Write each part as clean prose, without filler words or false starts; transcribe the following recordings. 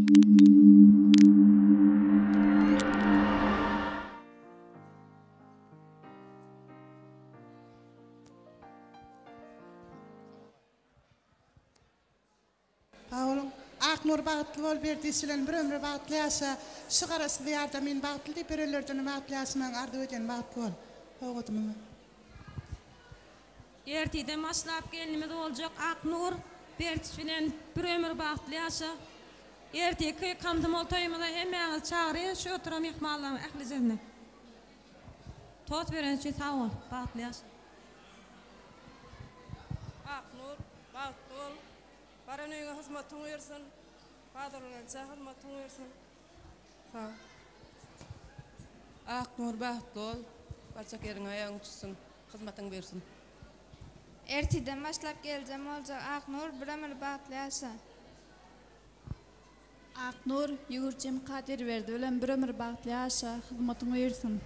Oğlum, Aknur bağıtlı ol berdisilen bir ömrü bağıtlı yaşa. Şıgarası diyarda min bağıtlı deyip birölerden bağıtlı yaşaman ardı öden bağıtlı ol. Oğudum mu? Ertide maslap gelnime de olacak Aknur Bertis'le bir ömür bağıtlı yaşa. Erteki kandım oltayımı da hemen çağırıyor. Şu oturam ihmallam ehli cennet. Tot veren için sağ ol. Bağıtlı yaşa. Aknur bağıtlı ol. Baran öyle hizmetin versin. Padırlanca hizmetin versin. Sağ ol. Aknur bağıtlı ol. Barçak yerin ayağın tutsun. Hizmetin versin. Ertiden başlap geleceğim olacak Aknur bir ömür bağıtlı yaşa. Aknur yugurcem kader verdi. Ölen bir ömür bağıtlı yaşa. Hizmetini versin.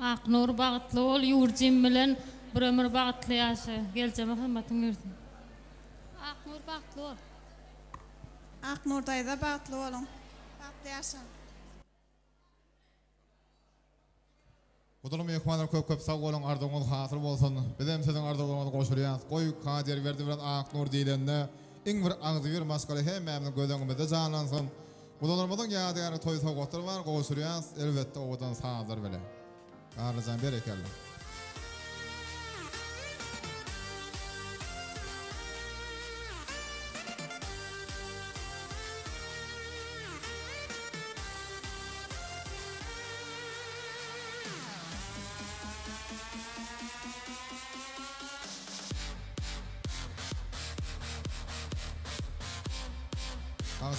Aknur bağıtlı ol. Yurcim bilen bir ömür bağıtlı yaşa. Geleceğim hizmetin versin. Aknur bağıtlı ol. Aknur'daydı bağıtlı olun. Bağıtlı yaşa. Kudulum yekmanlar köp sağ olun ardığınız hasır bolsun. Bizim sizin ardığınızı koşuruyaz. Koy kader verdi bilen Aknur dilende. İng bir ağzı bir maskara hemmemizin gözüngümüzde canlansın. Kudulumuzun yadigarı toy soğuktur var koşuruyaz. Elbette oğudan sağdır bile. Ağırlıcan berekelli.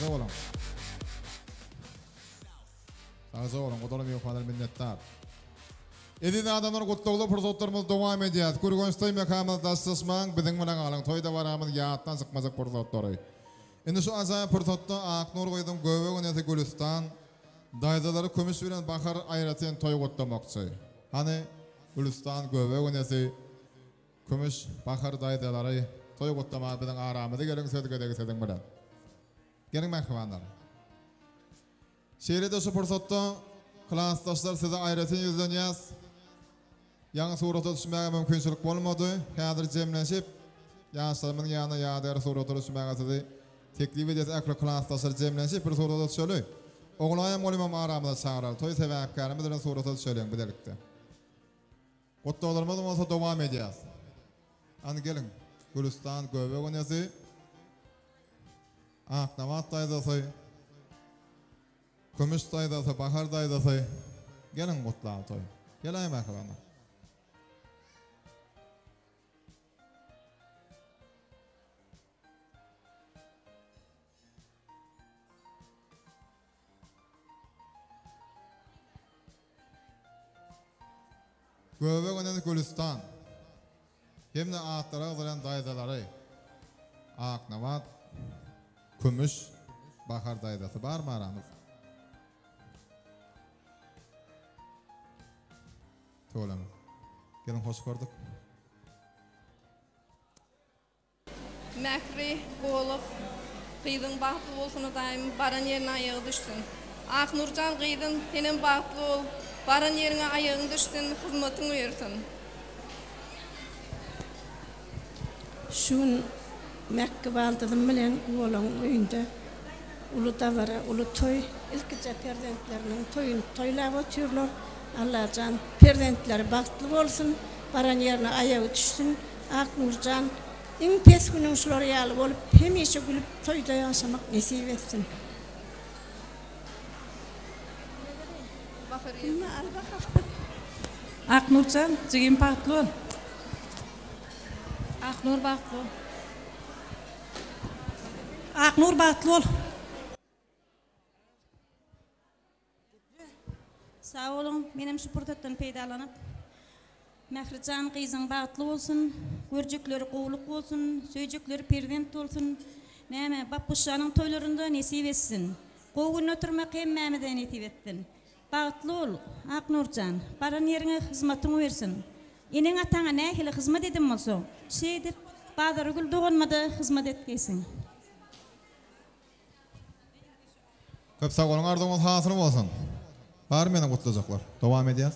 Sağ olun. Sağ olun. Kudulum yekmanlar minnettar. Edin adamlar kutluğlu fırsatlarımız devam edeceğiz. Kurgunçtay mekamız dastasman bizim bilen alın. Toyda varamız yağıttan sıkmazık fırsatları. Şimdi şu azaya fırsatta Aknur koydum göve önesi Gülistan. Daydaları kömüş bilen bakar ayratın toy kutlamakçı. Hani Gülistan göve önesi kömüş bakar daydaları toy kutlamak bilen aramızı gelin söydük bilen. Gelin mehmanlar. Şehirde şu fırsatta klastaşlar size ayratın yüzleniyaz. Yanı surata düşmeye mümkünçülük olmadı. Hazır cemleşip yaşlarımın yanına yağdar surata düşmeye sizi teklif edeceğiz. Ekli klastaşlar cemleşip bir surata düşelim. Oğlayam olimam aramıza çağırar. Toy sebepkarımızın surata düşelim birlikte. Kutlu olurmaz olsa devam edeceğiz. Hani gelin. Gülistan göve önesi. Aknamat daydası. Kömüş daydası, bahar daydası. Gelin kutlayalım toy. Gelin arkadaşlar. Göve önesi Gülistan. Hem de ağıtlara azalan daydaları. Aknamat, kömüş, bahar daydası var mı aramız? To'lamiz. Gelin hoş gördük. Mekri, Golub, Qıydın bağıtlı olsunu daim baran yerine ayağı düşsün. Aknurcan Qıydın senin bağıtlı ol, baran yerine ayağın düşsün, hizmetin versin. Şun Mekke baldadım bilen oğlan öýünde ulu davara, ulu toy ilkice perdentlerinin toyun toylap ötürler. Allah'can perdentleri baktlı olsun, baran yerine ayağı düşsün. Aknurcan en pes günün şuları yalı olup hemişe gülüp toyda yaşamak nasip etsin. Aknurcan, jigin bağıtlı ol. Aknur bağıtlı ol. Aknur bağıtlı ol. Sağ olun, benim şu fırsattan peydalanıp Mehrican Qıyzın bağıtlı olsun, görcükleri qoğuluk olsun, söýjekleri perdent olsun. Näme bapuşanın toylarında nesip etsin. Qoğun oturmak hemmemeden etip ettin. Bağıtlı ol, Aknurcan, baran yerine hizmetini versin. Enin ataňa nähili hizmet edin bolsa, şeýdip Badar Gül doğanmada hizmet etkesin. Köp sağ olun, ardığımız hasıl olsun. Var mı kutlayacaklar? Devam edeceğiz.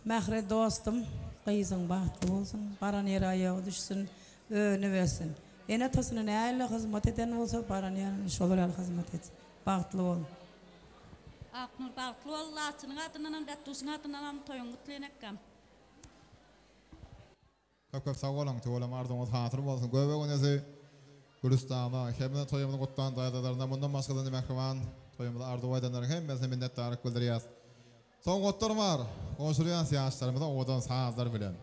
Mähre dostum, kıyızın bahtı olsun, baran yere ayağı düşsün, önü versin. Ene tosuna näle hizmet eden olsa baran yere şolar hizmet et. Bahtlı ol. Aknur bahtlı ol, Allah'ın adından, Dattus'un adından toyun kutlayanekkam. Köp sağ olun, tuğulam ardığımız hasıl olsun. Göbe günesi Gülistan'a, hemine toyumunu kutlan dayadalarına bundan başkadan demekrivan. Toyumunu ardı vaydanların hemmesine minnettarlık bildiriyoruz. Son kutlarım var. Konuşulan siyasetlerimize odan sağızlar bilen.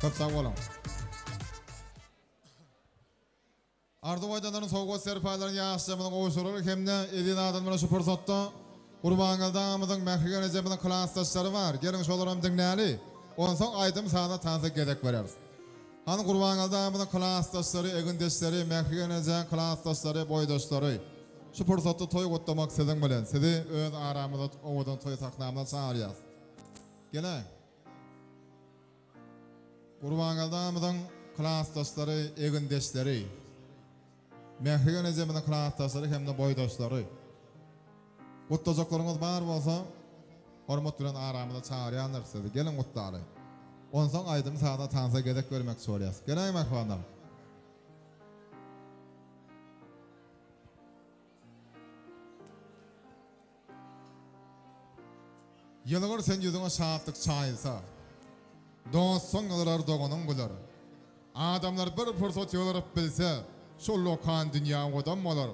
Köp sağ olun. Ardı vaydanların soğuk serpayların yaşamının oğuşurur. Hem de edin adamlara şu fırsatta Kurbanıldağımızın mehrigen eceminin klastaşları var. Gelin şolarım dinleyeli. Ondan sonra aydım sağda tanısak gedek veririz. Hani Kurbanıldağımızın klastaşları, egindeşleri, mehrigen ecem klastaşları, boydaşları. Şu fırsatta toy kutlamak sizin bilen. Sizi öz aramızda oğudan toy saknamına çağırıyoruz. Gelin. Kurbanıldağımızın klastaşları, egindeşleri. Mehrigen eceminin klastaşları hem de boydaşları. Kutlayacaklarımız var olsa hormat bilen aramızda çağıryanlar sizi. Gelin kutlayalım. Ondan sonra aydım sağda tanısa gedek vermek soruyoruz. Gelin mehribanlar. Yılgır sen yüzüne şahatlık çayılsa, dostun yıllar doğunun bular. Adamlar bir fırsat yollarıp bilse, şu lokan dünya odam olur.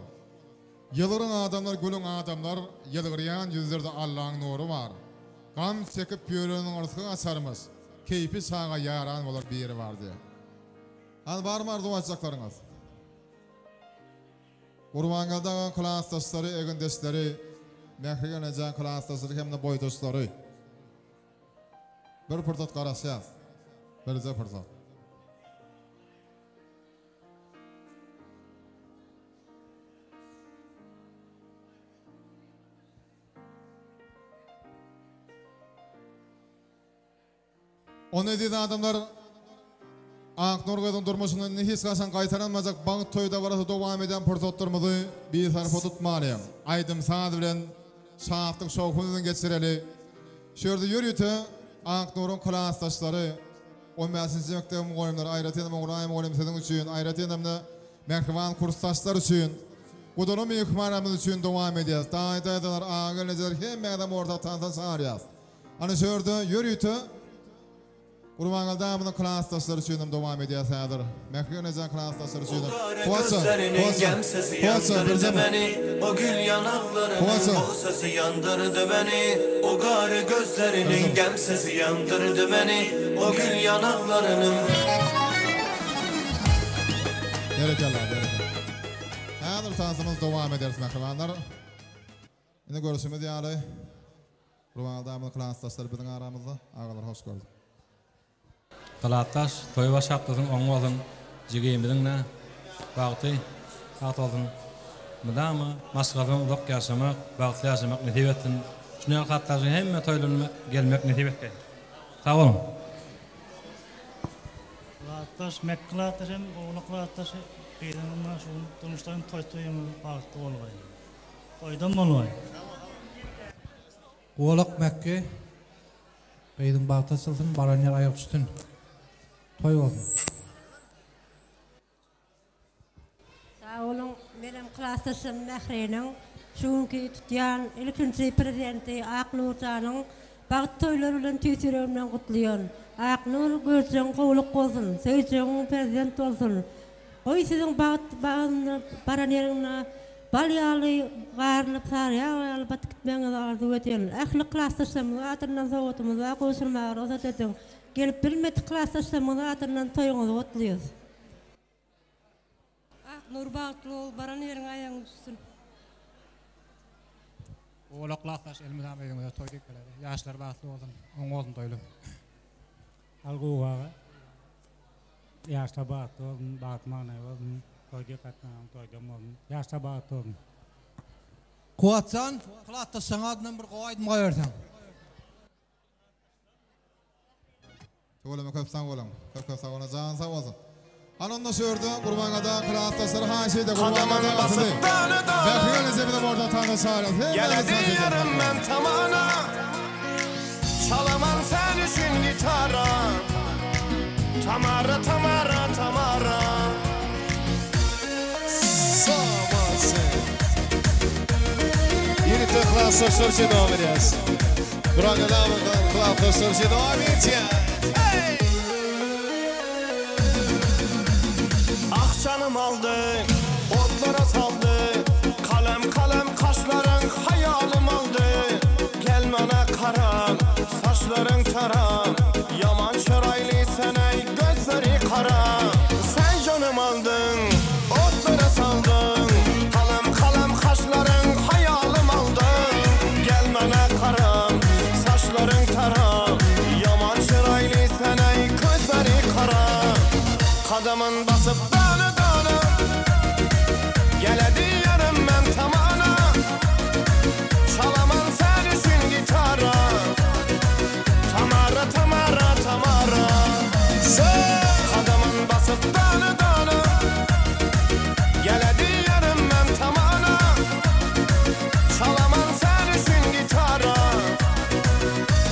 Yılgırın adamlar, gülün adamlar, yılgırıyan yüzlerde Allah'ın nuru var. Gam çekip yürüyünün ortasını açarmış. Keyfi sağa yaran olur bir yeri var diye. Hani var mı arzu açacaklarınız? Kurbanıldağın klastaşları, egindeşleri, mehrigen ecem klastaşları hem de boydaşları. Bir fırsat karışacağız. Birce fırsat. Onu dedi adamlar Aknurga'nın durmuşunu hiç kaçan kaytaranmayacak bank toyda varası devam eden fırsatlarımızı bir tarafa tutmalıyım. Aydım saat bilen şahatlık şokundan geçireli. Şurada yürüyütü Aknur'un klastaşları 15. mektebim koyumları ayret enem oğrayım oğrayım sizin için ayret enemde mehrivan kurstaşlar için Kudurun mihmaramız için devam edeceğiz. Dağıtaydılar ağırlıcılar hem adam orada tanıtan çağırıyoruz. Hani şurada yürüyütü Kurbanıldağımızın klastaşları için devam ediyor sayılır. Mehrigen ecem klastaşları için. Gözlerinin gemsesi yandırdı beni. O gül yanaklarının o sesi yandırdı beni. O garı gözlerinin gemsesi yandırdı beni. O gül yanaklarının. Berekallah, berekallah. Sayılır tanısımız devam ederiz mehribanlar. Yine görüşümüz yani. Kurbanıldağımızın klastaşları bizim aramızda. Ağalar hoş gördük. Kalattaş, toy başaptısın, oň bolsun, jigimizin bagty, olsun. Mudama, masgafın uzak yaşamak, bagty yaşamak nesip etsin. Şunal katlaşın hemme toylarına gelmek nesip etken. Sağ olun. Kalattaş, mekkalattaşım, oğlu kalattaşı, kıydanından şu durmuşların toyumuz bagty olgay. Toydan olgay. Oğluk Mekke, kıydan bagty sılsın, baran yer ayak üstün. Toy olsun. Sağ olun, benim klastaşım Mehri'nin şunki tutyan ilkinci prezidenti Aknur'canın bağıt toylarıyla tüytürümden kutluyon. Aknur gözün kovuluk olsun, sözcüğün prezident olsun. Koy sizin bağıt baran yerine balyalı garlıp sarıya albat gitmeniz arzu ediyorum. Ehli klastaşım atından soğutumuza koşulmaya rozat edin. Gelip bilmedi klastaşımızı adından toyunuzu kutluyoruz. Aknur bağıtlı ol, baran yerin ayağın üstün. Oğlaklar elimizden beygimizde toyduk geledi. Yaşlar bağlı olsun, on olsun toylu. Algıvağı. Yaşlar bağlı olsun, bağıtmanı olsun, toyduk katmanı, toydum olsun. Yaşlar bağlı olsun. Kuatsan, kılatta sana adından bir kovaydın koyarsan. Oğlum köp sağ olun. Köp sağ olun. Can sağ olsun. Anonda sördü. Kurban kadar klasta sarı haşiyede kurban kadar atıldı. Bekleyen zemine orada tanrı çağırır. Geledi yarım ben tamana. Çalamam sen için gitara. Tamara, Tamara, Tamara. Sağmasın. Yeni de klasta sözü devam ediyoruz. Kurban kadar klasta sözü devam ediyoruz. Ah canım aldı, otlara saldı. Kalem kalem kaşların hayalim aldı. Gel bana karam, saçların taram. Yaman çıraylı sen ey gözleri kara. Sen canım aldın, otlara saldın. Kalem kalem kaşların hayalim aldı. Gel bana karam, saçların taram. Yaman çıraylı sen ey gözleri kara. Kadamın basıp dağını dağını. Geledi yarım ben tamana. Çalamam sen için gitara. Tamara, Tamara, Tamara. Kadamın basıp dağını dağını. Geledi yarım ben tamana. Çalamam sen için gitara.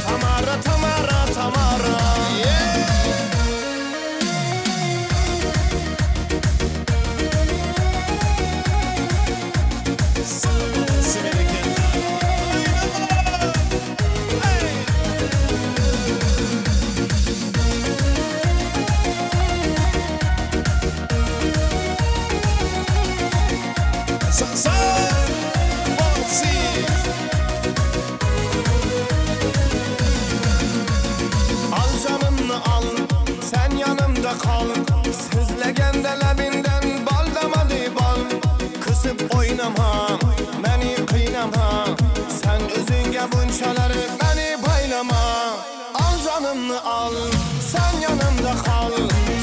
Tamara, Tamara, Tamara. Al canımı al, sen yanımda kal. Süzlegen de lebinden bal damadı bal. Kısıp oynama, beni kıynama. Sen özünge bunçaları beni baylama. Al canımı al, sen yanımda kal.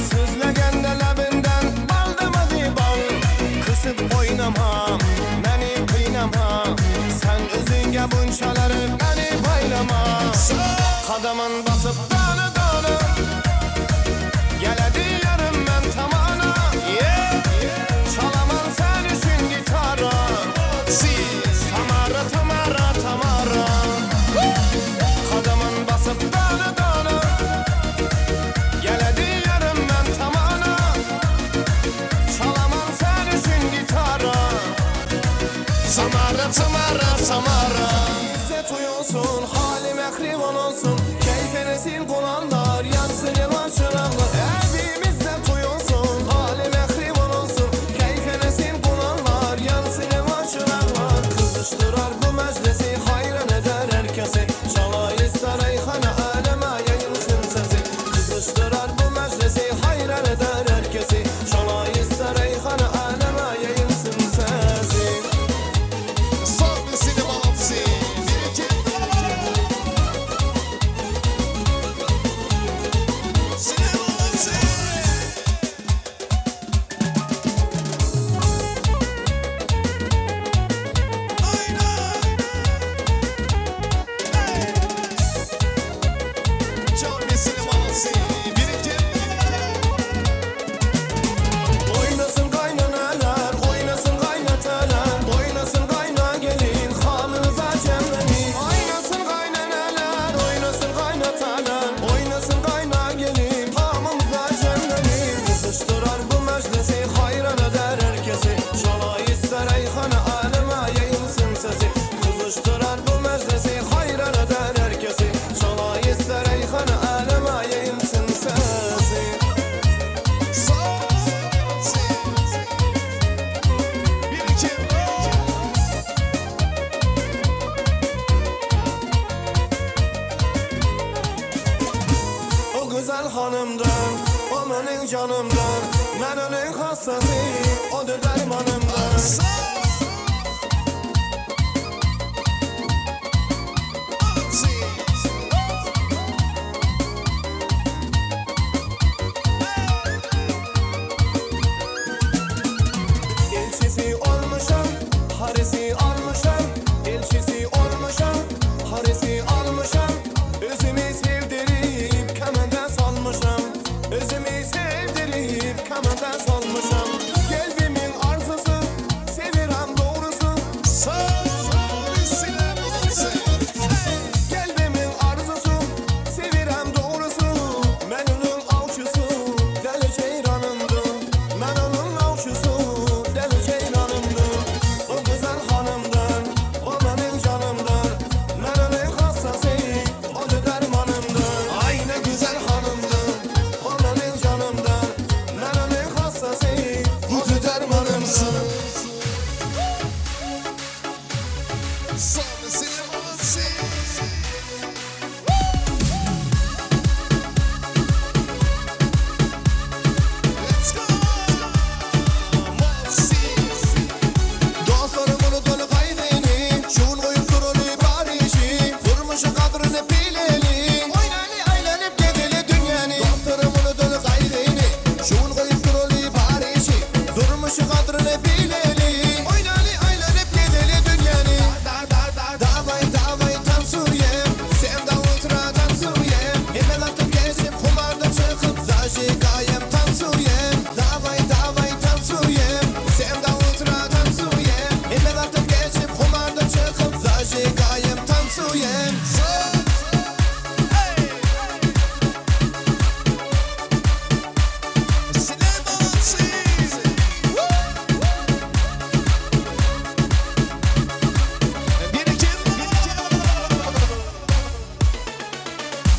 Süzlegen de lebinden bal damadı bal. Kısıp oynama, beni kıynama. Sen özünge bunçaları beni baylama. Kadamın basıp dağını dağını. Geledi yarım ben tamana. Çalamam sen için gitara. Tamara, Tamara, Tamara. Kadamın basıp dağını dağını. Geledi yarım ben tamana. Çalamam sen için gitara. Tamara, Tamara, Tamara. İzzet uyusun, halim ekrivan olsun. Keyfine sil konanlar, yansın yalan çırağlar. Evimizde uyusun, halim ekrivan olsun. Keyfine sil konanlar, yansın yalan çırağlar. Kızıştırar bu meclisi, hayran eder herkesi. Çalayı sarayhana, aleme yayılsın sesi. Kızıştırar bu meclisi, hayran eder herkesi. Çalayı sarayhana, aleme yayılsın sesi. Son bir sinema hapsi. Oynasın kaynanalar, oynasın kaynatalar. Oynasın kayna gelin, halınıza cemlenin. Oynasın kaynanalar, oynasın kaynatalar. Oynasın kayna gelin, halımıza cemlenin. Kızıştırar bu meclisi, hayran eder herkesi. Şala ister eyhana, aleme yayılsın sesi. Kızıştırar bu meclisi, hayran eder herkesi. Şala ister eyhana, aleme yayılsın sesi. O güzel hanımdan, o benim canımdan. Ben onun hastası, o da dermanımdan.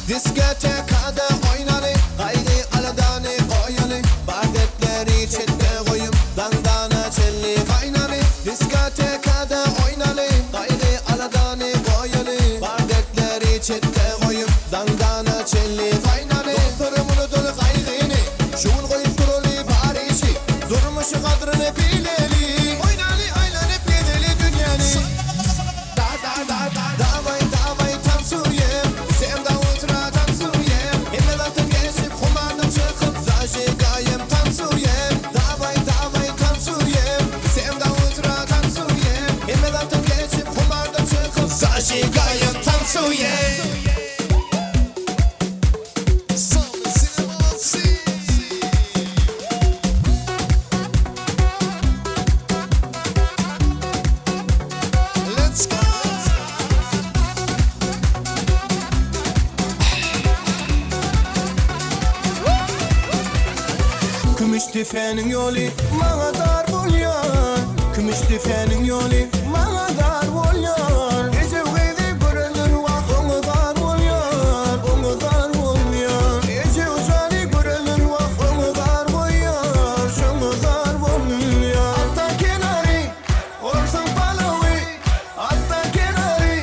Diskotekada oynalı, haydi aladani koyalı, badetleri çette koyup dandana çelli kaynalı. Diskotekada oynalı, haydi aladani koyalı, badetleri çette koyup dandana çelli kaynalı. Doktorumun dolu kaygını, şun koyup durulu Paris'i, durmuşu kadrını bileli. Oynalı aylanıp gideli dünyanı. Davay davay tam Suriye'm, sen de ultra tam Suriye'm. Emelatım geçip kumardan çıkıp zajigayem tam Suriye'm. Davay davay tam Suriye'm, sen de ultra tam Suriye'm. Emelatım geçip kumardan çıkıp zajigayem tam Suriye'm. Kümüş tüfeğinin yolu bana dar bolyan. Kümüş tüfeğinin yolu bana dar bolyan. Gece uydu görülür vak onu dar bolyan, onu dar bolyan. Gece uzanı görülür vak onu dar bolyan, şunu dar bolyan. Altta kenarı orsun palavi, altta kenarı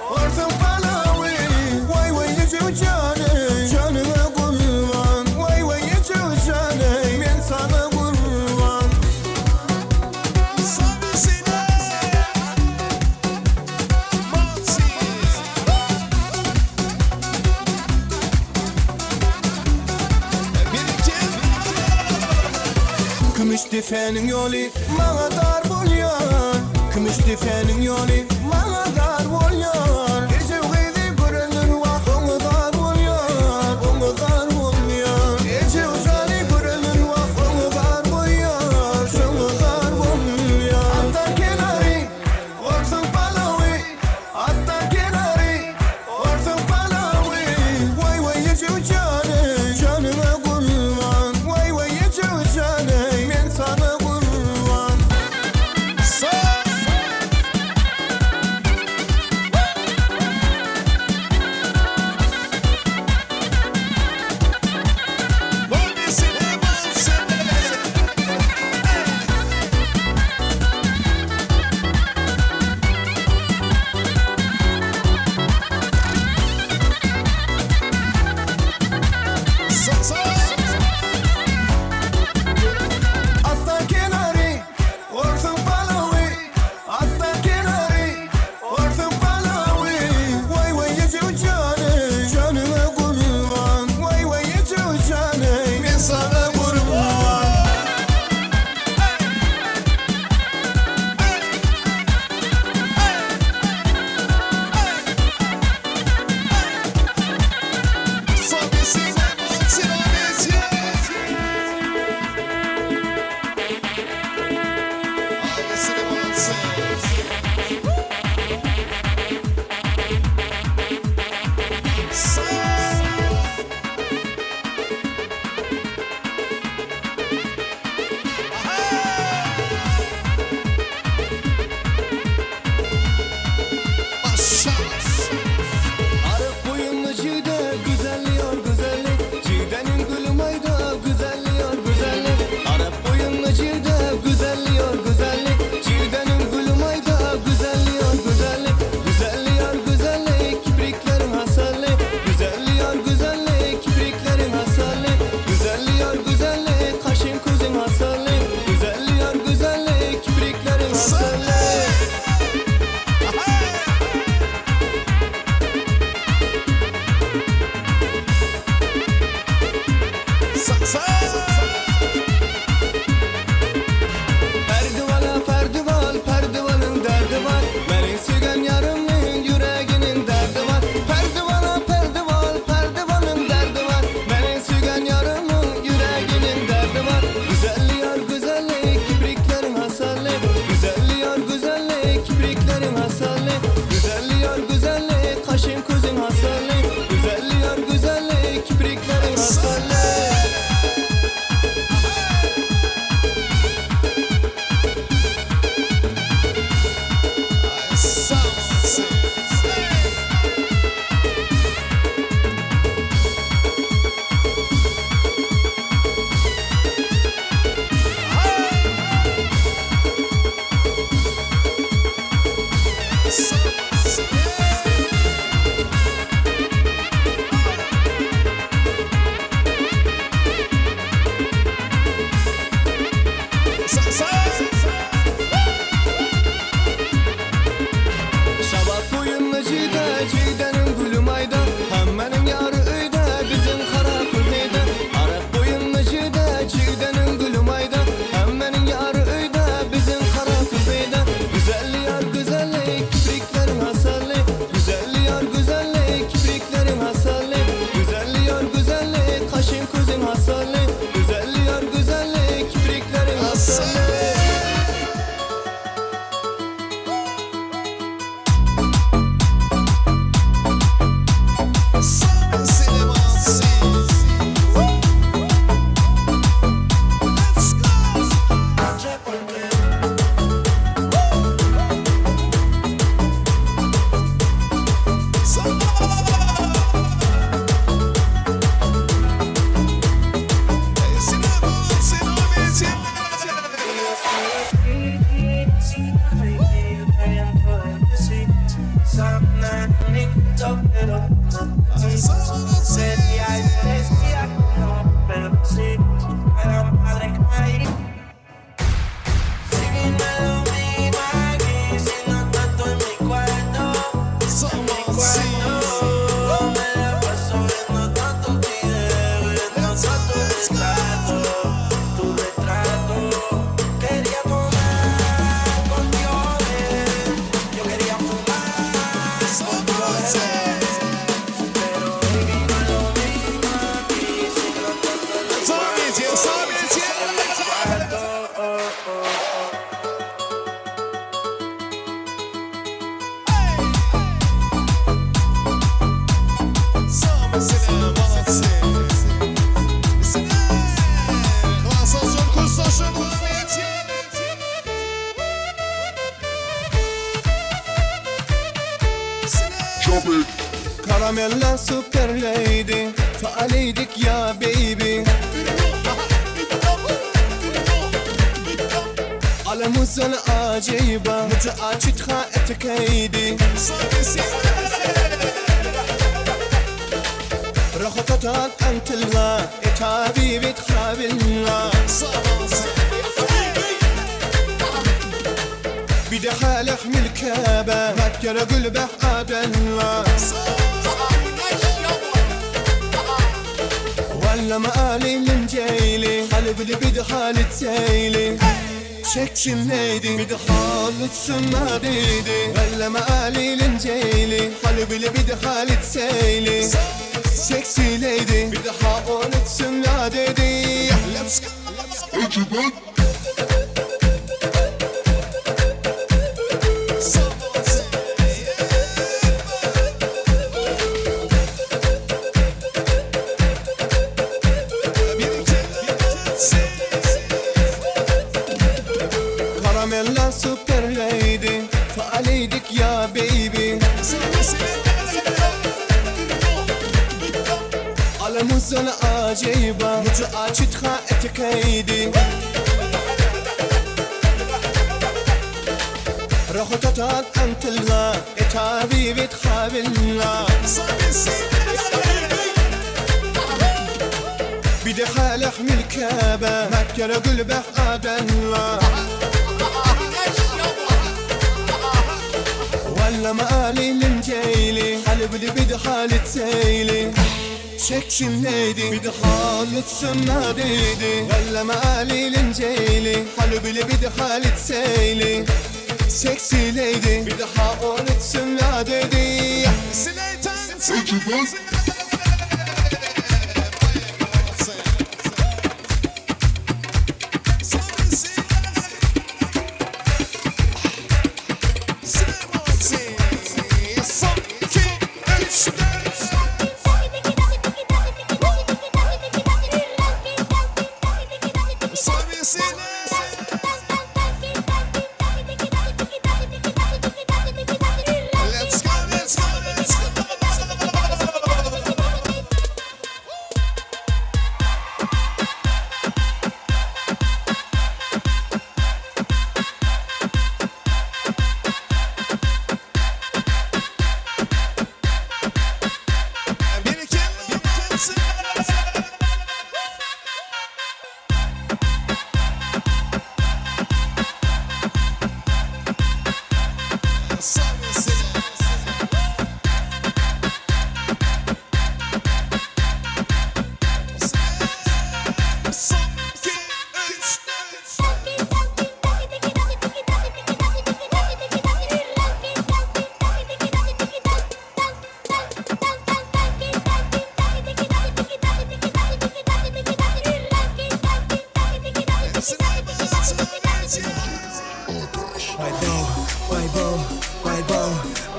orsun palavi. Vay vay gece uçanı, canıma kurban. Vay vay gece uçanı, sana kurban. Kümüş tüfeğinin yolu bana dar bolyan. Kümüş tüfeğinin yolu bana dar bolyan. Gece uydu görülür vak onu dar bolyan, onu dar bolyan. Gece uzanı görülür vak onu dar bolyan, şunu dar bolyan. Altta kenarı orsun palavi, altta kenarı orsun palavi. Vay vay gece uçanı, canıma kurban. Vay vay gece uçanı, ben sana kurban. hasalle Güzelli yar güzelli kaşın közün hasalle Güzelli yar güzelli kipriklerin hasalle Karamella super lady Faaleydik ya baby على موسى عجيبة متعاجد خائتك ايدي رخطتك انت الغا اتعابي بتخابلنا بدي حال احمل كابة مكر قلبه عدلنا ولا مقالي لنجيلي قلب اللي بدي حالة سيلي شكشن ليدي بدي حالة سنة ديدي ولا مقالي لنجيلي قلب اللي بدي حالة سيلي سكسي ليدي بدي حالة سنة ديدي Let's go Karamella super lady Faaleydik ya baby على موسى عجيبة متعاجد خائتك ايدي رخطتك انت الغا اتعابي بتخابلنا بدي حال احمل كابة مكر قلبه عدلنا ولا مقالي لنجيلي قلب اللي بدي حالة سيلي شكشن ليدي بدي حالة سنة ديدي ولا مقالي لنجيلي قلب اللي بدي حالة سيلي سكسي ليدي بدي حالة سنة ديدي See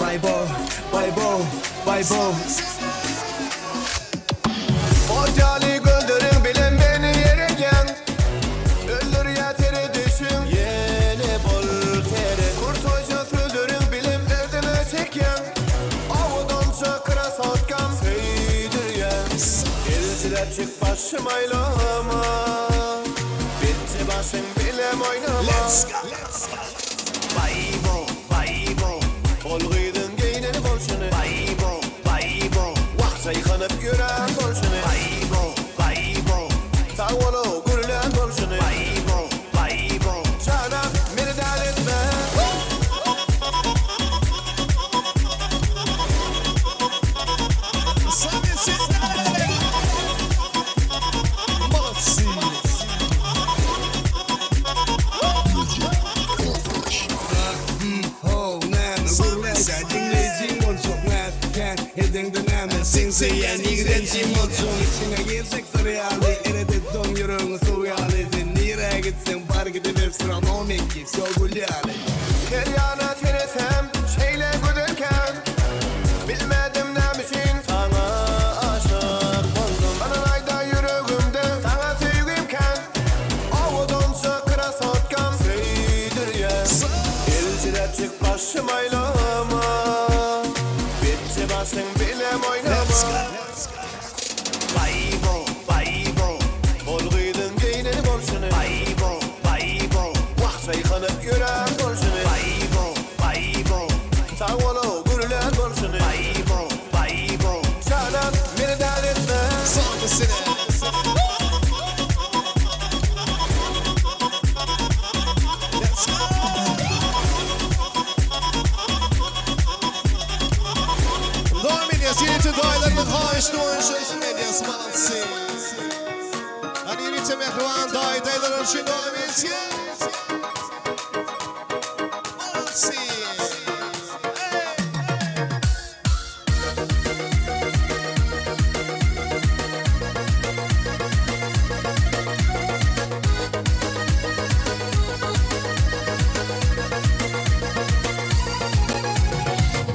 Baybo Ocali gönderin bilen beni yeregen Öldür ya tere düşün Yeni bol tere Kurt hoca söldürün bilim derdine çeken Avudan çakıra satkan Seydir ya Elciler çık başım aylama Bitti başım bilem oynama Let's go Baybo Olgıydın geyneni bolşunu Baybo Sayıkanıp gören bolşunu Baybo Tavolu gürülen bolşunu Baybo Çana beni dert etme Sen iğrençim olsun İçine girsek sırayali Erede don yürüğünü soğuyali Sen nire gitsen bar gidip astronomik ki Soğulyali Her yana teresem şeyle güdürken Bilmedim ne biçin sana aşık oldum Bana ayda yüreğimde sana sevgimken Avudan çakıra satkan seydir ya Elciler çık başım aylama Bitti başın bilem oynama Baybo Olgıydın geyneni bolşunu Baybo Sayıkanıp gören bolşunu Baybo Tavolu gürülen bolşunu Baybo Çanan beni dert etme Sonrasını Let's go Yürütü daylarının haişli oyuncu medyası balansı Hani yürütü mehruan dayların şu dağımızı Balansı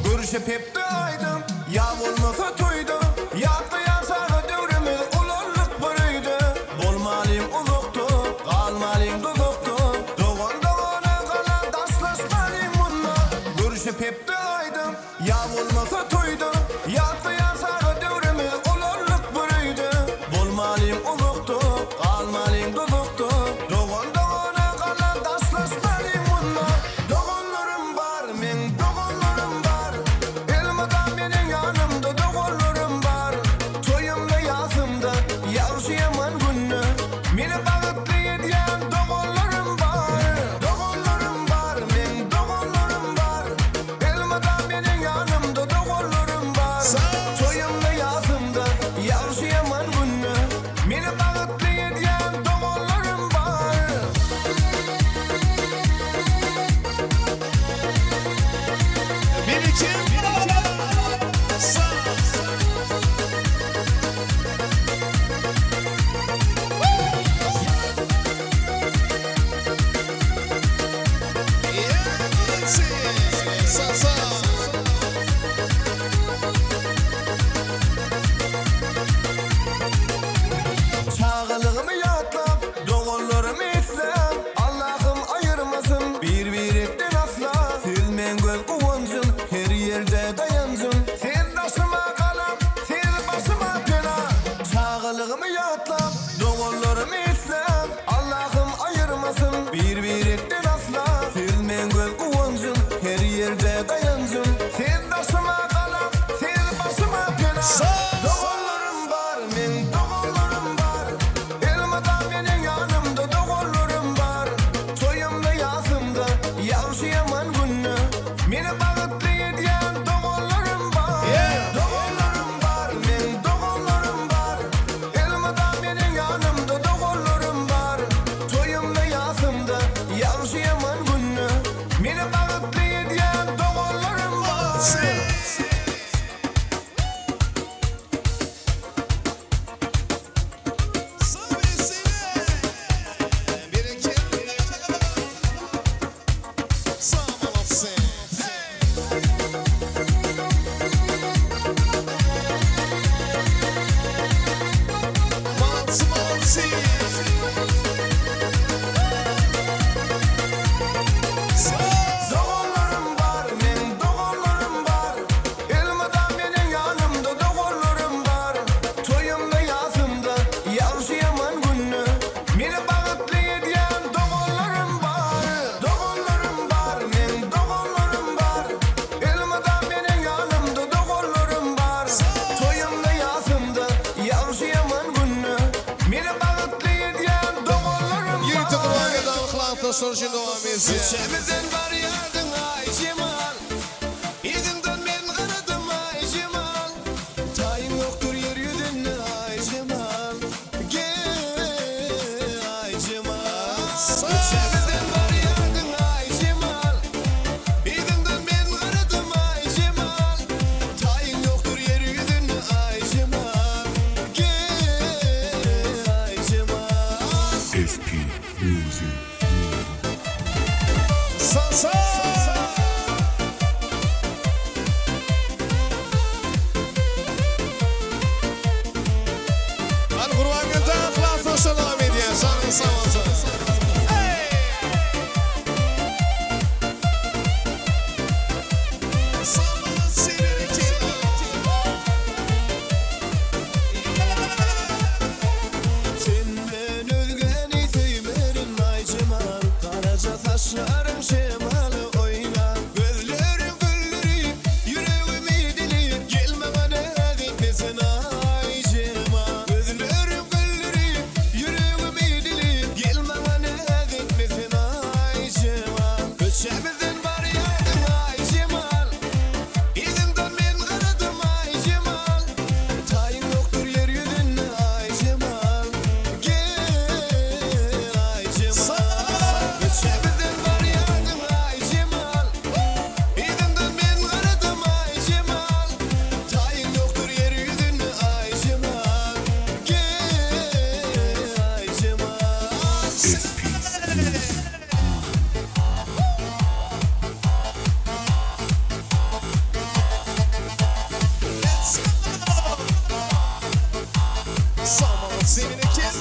Görüşüp hep de aydım Yağmurmasa toydu Yaktı yansağı devrimi Ulanlık bırıydı Bolmalıyım uzuktu Kalmalıyım duzuktu Doğan doğana kalan Taşlaşmalıyım bununla Görüşüp hep de aydım Yağmurmasa toydu Yaktı yansağı devrimi Ulanlık bırıydı Bolmalıyım uzuktu Kalmalıyım duzuktu Doğan doğana kalan Taşlaşmalıyım bununla Doğanlarım var Men doğanlarım var Elmadan benim yanımda doğullarım var Toyumda yazımda Yavşayaman günü Beni bağıtlı ediyen doğullarım var Doğullarım var Men doğullarım var Elmadan benim yanımda doğullarım var Toyumda yazımda Yavşayaman günü Beni bağıtlı ediyen doğullarım var Birikim Çağılığımı yatlap Doğullarımı islem Allah'ım ayırmasın Birbirimden asla Silmen göl kuvancın Her yerde dayancın Sen taşıma kalam Sen başıma pena Çağılığımı yatlap Doğullarımı islem Allah'ım ayırmasın Birbirimden asla Silmen göl kuvancın Her yerde dayancın Sen taşıma kalam Sen başıma pena Doğullarım var Men doğullarım var Elmadan benim yanımda doğullarım var Toyumda yazımda Yavşayaman günü Beni bağıtlı ediyen doğullarım var Doğullarım var Men doğullarım var Elmadan benim yanımda doğullarım var Toyumda yazımda Yavşayaman günü Beni bağıtlı ediyen doğullarım var Sağ olasın dostlar için devam etsin. Köçemizden var yardım ay Cemal. İzinden men aradım ay Cemal. Tayın yoktur yer yüzünde ay Cemal. Gel ay Cemal. Köçemizden var yardım ay Cemal. İzinden men aradım ay Cemal. Tayın yoktur yer yüzünde ay Cemal. Gel ay Cemal. SP Music. Salsa. Hadi kurban gülden klasla şalama medya. Sanın sağ Senden özgeni söylerim ay Cemal. Karaca taşların şemalı oynar. Gözlerim güldürüp yüreğimi dilip gelme bana gitmesin ay Cemal. Gözlerim güldürüp yüreğimi dilip gelme bana gitmesin ay Cemal. Köçemizden var yardım ay Cemal. İzinden men aradım ay Cemal. Tayın yoktur yeryüzünde ay Cemal. Gel ay Cemal. Köçemizden var yardım ay Cemal. İzinden men aradım ay Cemal. Tayın yoktur yeryüzünde ay Cemal. Gel ay Cemal. SP Music. Someone sing it again.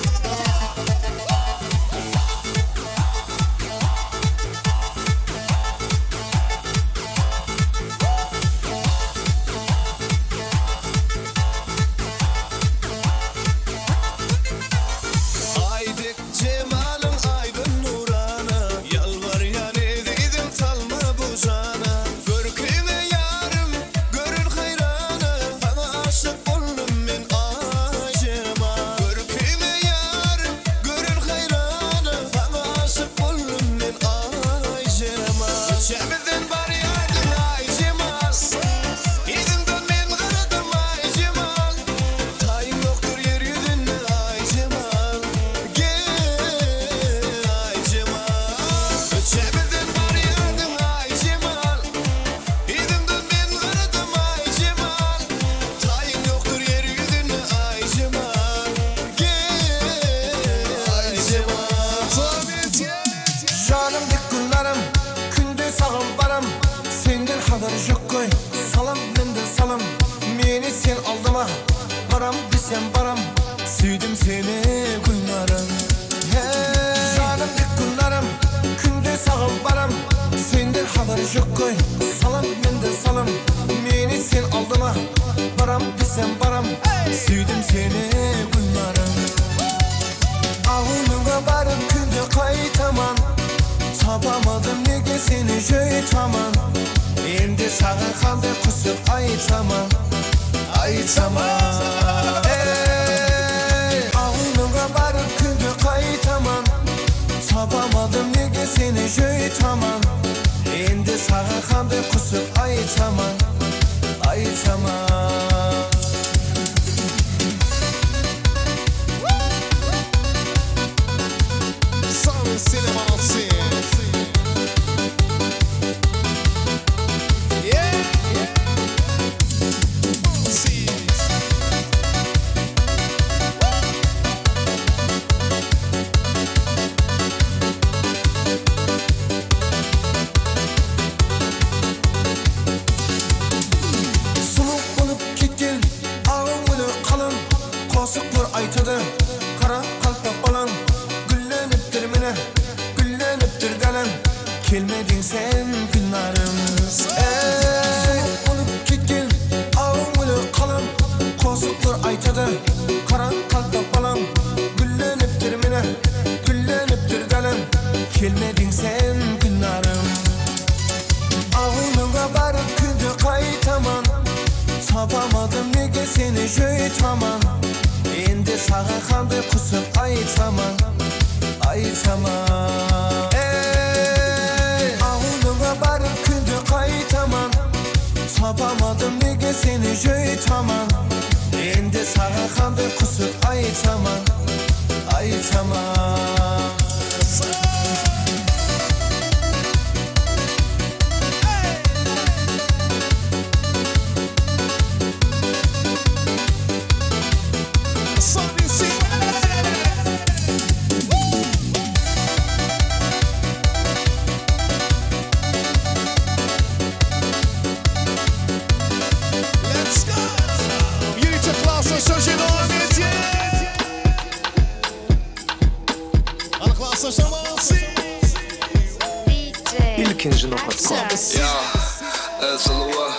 Aydık Cemal'ın aydın nurana. Yalvar yani dedim salma bu cana. Görküne yarım görün hayrana. Sana aşık oldum ben ay Cemal. Görküne yarım görün hayrana. Sana aşık oldum ben ay Cemal. Köçemizden var yardım ay Cemal. İzinden men aradım ay Cemal. Tayın yoktur yeryüzünde ay Cemal. Gel ay Cemal. Köçemizden var yardım ay Cemal. İzinden men aradım ay Cemal. Tayın yoktur yeryüzünde ay Cemal. Gel ay Cemal. Canım dik günlerim günde sağım varım. Senden haber yok koy. Salam benden salam. Meni sen aldıma. Baram desem baram. Süydüm seni günlerim. Hey. Canım dik günlerim günde sağım varım. Senden haber yok koy. Salam benden salam. Meni sen aldıma. Baram desem baram. Süydüm seni günlerim. Ağınıma barıp günde kaytaman. Tapamadım nege seni jöytaman. Endi sağa kaldı kusuk aytaman. Aytaman. Ey, ağınıma barıp günde kaytaman. Tapamadım nege seni jöytaman. Endi sağa kaldı kusuk aytaman. Aytaman. Sound cinema yeah. See. Suluk bulup ketken ağın ulu kalın. Kosuqlar aytadı kara kalpak olan. Gülleniptir mene, gülleniptir dalan. Kelmedin sen günlerim. Ey, olup ketken ağın ulu kalın. Kosuqlar aytadı kara kalpak olan. Gülleniptir mene, gülleniptir dalan. Kelmedin sen günlerim. Ağınıma barıp günde kaytaman. Tapamadım nege seni jöytaman. Endi sağa kaldı kusuk aytaman. Aytaman. Tapamadım nege seni jöy tamam. Endi sana kandı kusur aytamam. Aytamam. İlkinci nokta. Ya, esılıva,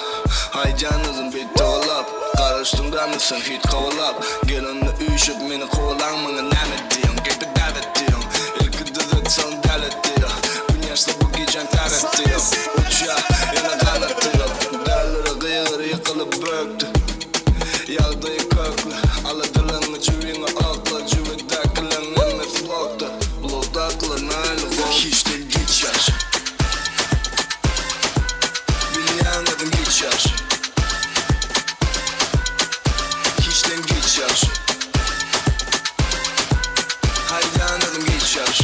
haycanızın bitti olap. Karıştımda mısın hit kovalap. Gelinle üşüp meni kovalan mına näme diyorsun, geype davet diyorsun. İlki düzük son dalet diyor. Güneşte bu gecen taret diyor. Uçya, yine kanat diyor. Derleri kıyır yıkılıp böktü. Yağdayı köklü, alıdılığını çüvini akla. Cüvedakilen emmes blokta. Bloktakla nail gol. Hiç değil git yaş. Anladım geç yaş. Hiçten geç yaş. Haydi anladım geç yaş.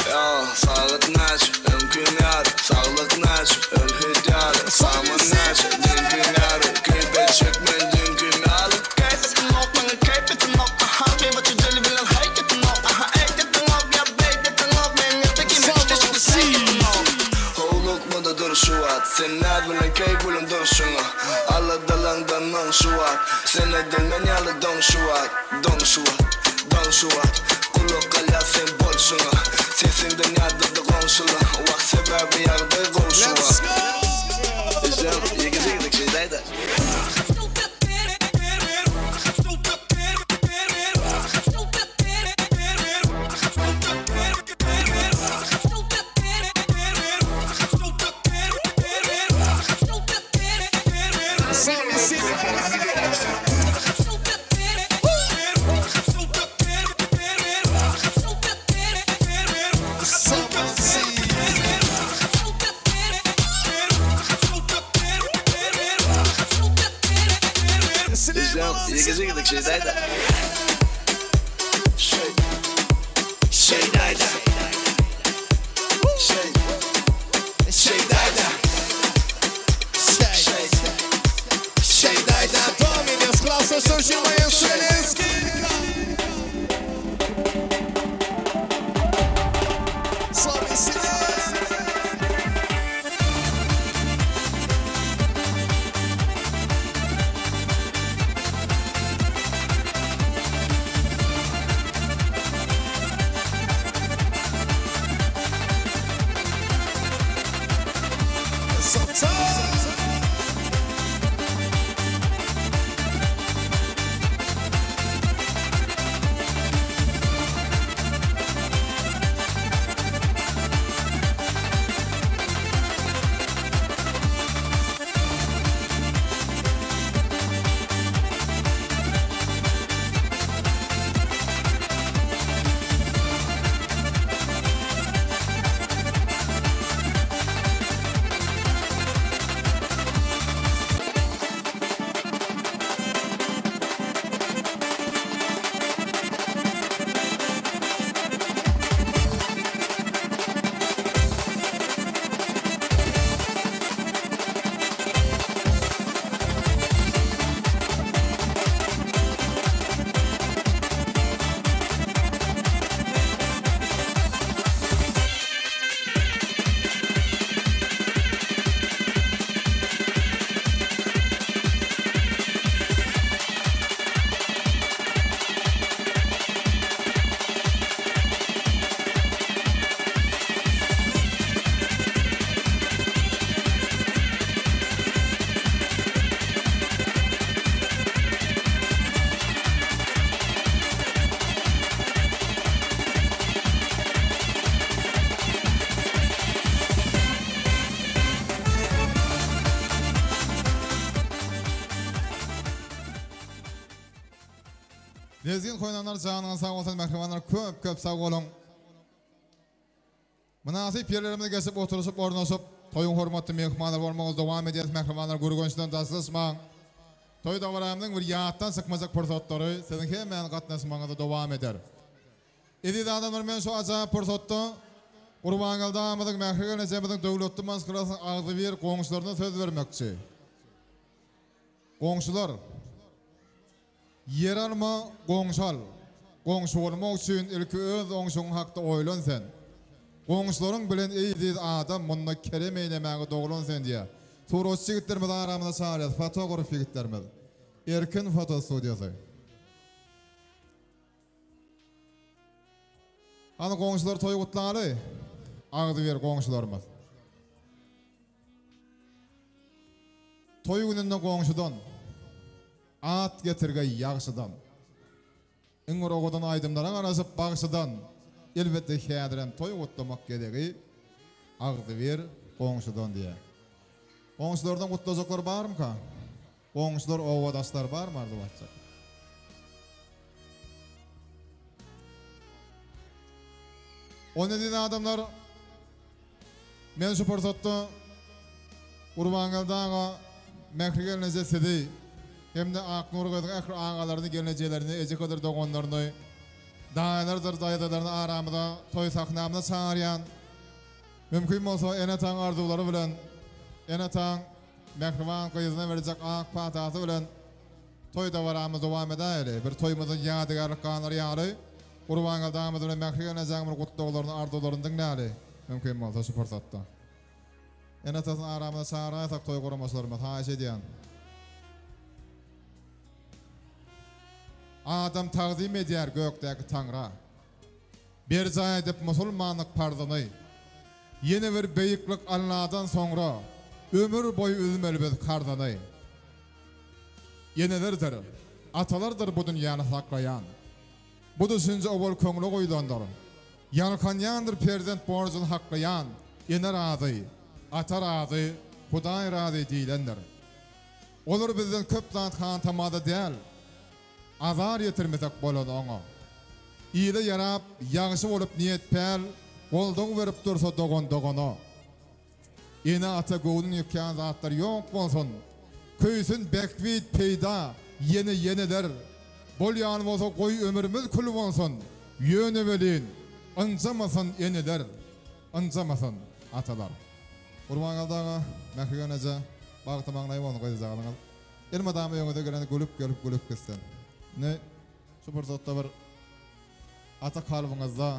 Ya sağlık naç, mümkün yar. Sağlık naç, ölhüt yar. Saman naç, dünkün yar. Kıybe çekmen dünkün yar. Kaybetin ok, bana kaybetin ok. Aha, ben batı deli bilen hareketin ok. Aha, eydetin ok, ya beydetin ok. Ben yerdeki meşteşini sayketin ok. Lokmada duruşu at. Sen nereden kayıp bulun duruşunu. Alla dalangdan non şu at. Sen edilmen yalı don şu at. Don şu at, don şu at. Kulak ala sen bol şunu. Sesinden yadırdı konşulu. Vak sebebi yardı konşu at. İşte yıkıcıklık şeydeydi. Yıkıcıklık şeydeydi. Şeydeydi. Şeydeydi. Şeydeydi. Devam ediyoruz. Klasla Sojima'ya Söyleski. Sabisine. Lezgin koynanlar canına sağ olsun, mehribanlar köp sağ olun. Münasip yerlerimize geçip oturuşup ornaşıp toyun hormatly mehmanlar bolmagyz dowam edýär. Mehmanlar gurgunçdan dasysmaň. Toy dowramynyň bir ýatdan sykmazak pursatlary siziň hemmäň gatnaşmagyňyzda dowam eder. Edi adamlar men şu ajap pursatda Gurbangalda amydyň mährigen ejemyň döwletli maskarasyň agzy bir goňşularyna söz bermekçi. Goňşular yer alma goňşal. Goňşu bolmak üçin ilki öz goňşuň hakda oýlan sen. Goňşularyň bilen eýdiz adam munda kerem eýlemäge doglan sen diýär. Turos jigitlerimiz aramyzda çağırýar, fotograf jigitlerimiz. Erkin foto studiýasy. Ana goňşular toý gutlaly. Agdy bir goňşularymyz. Toy gününde goňşudan at getirge ýagşydan Iňir ogodan aýdymlara garaşyp bagşydan elbetde häzirem toy gutlamak geregi agdy bir goňşudan diýär. Goňşulardan gutlajaklar barmy ka? Goňşular owadaşlar barmy ardy batça? Onu dedi adamlar men şu pursatda Gurbangaldaga mähri gelnije sedi hem de Aknurgadyň ähli ağalaryny gelnejelerini eje kadar dogonlaryny daýlardyr daýdalaryny aramyda toy sahnamyna çağırýan mümkin bolsa ene taň arzulary bilen ene taň mähriman gyzyna berjek ak patasy bilen toy dawaramyz dowam edäýär. Bir toýumyzyň ýadygarlyk kanary ýaly Gurbangaldaýymyz bilen mähri gelnejegimiň gutdaglaryny arzularyny dinläli. Mümkin bolsa şu pursatda ene taň aramyda çağıraýsak toy guramaçlarymyz haýyş edýän. Adam taqdim edýär gökdäki taňra. Bir jaý edip musulmanlyk parzany ýene bir beýiklik Allahdan soňra ömür boýu üzmelbez karzany. Ýenelerdir, atalardyr bu dünýäni saklaýan. Bu düşünje obol köňle goýdandyr. Ýalkanýandyr perzent borjyny haklaýan. Ýene razy, ata razy, Hudaý razy diýlendir. Olar bizden köp zat kan tamada däl. Azar yetirmesek bolady oňa. Ýyly ýarap, ýagşy bolup niýet päl, goldaň berip dursa dogon-dogona. Ýene ata goýunyň ýekän zatlar ýok bolsun. Köýsün bekwit peýda, ýene-ýeneler. Bol ýany bolsa goý ömürimiz kül bolsun. Ýöne belin, anjamasyn ýeneler, anjamasyn atalar. Gurbangaldaga mährigeneje bagty maňlaý bolup goýjaglyňyz. Elma damy ýöňede gelen gülüp gitsen. Ne şu pursatda bir ata kalbyňyzda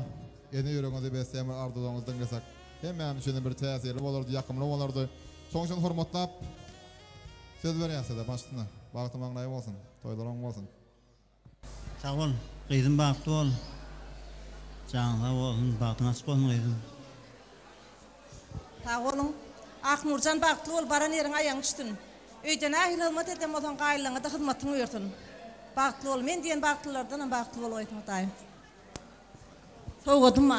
ene ýüregiňizde besleýän arzularyňyzdan geçsek hemmäm üçin bir täsirli bolardy, ýakymly bolardy. Şoň üçin hormatlap söz berýänsiz-de başlyna. Bagty maňlaý bolsun, toýlaryň bolsun. Sag bol, gyzym bagty bol. Jaňa bolsun, bagtyň açyk bolsun gyzym. Sag bolun, Aknurjan bagtly bol, baran ýeriň aýagyň düşdün. Öýden ähli edem bolan gaýlaňa da hyzmatyň buyursun. Bagtly bol, men diýen bagtlylardan bagtly bol aýtmaýyn. Soňgadymma.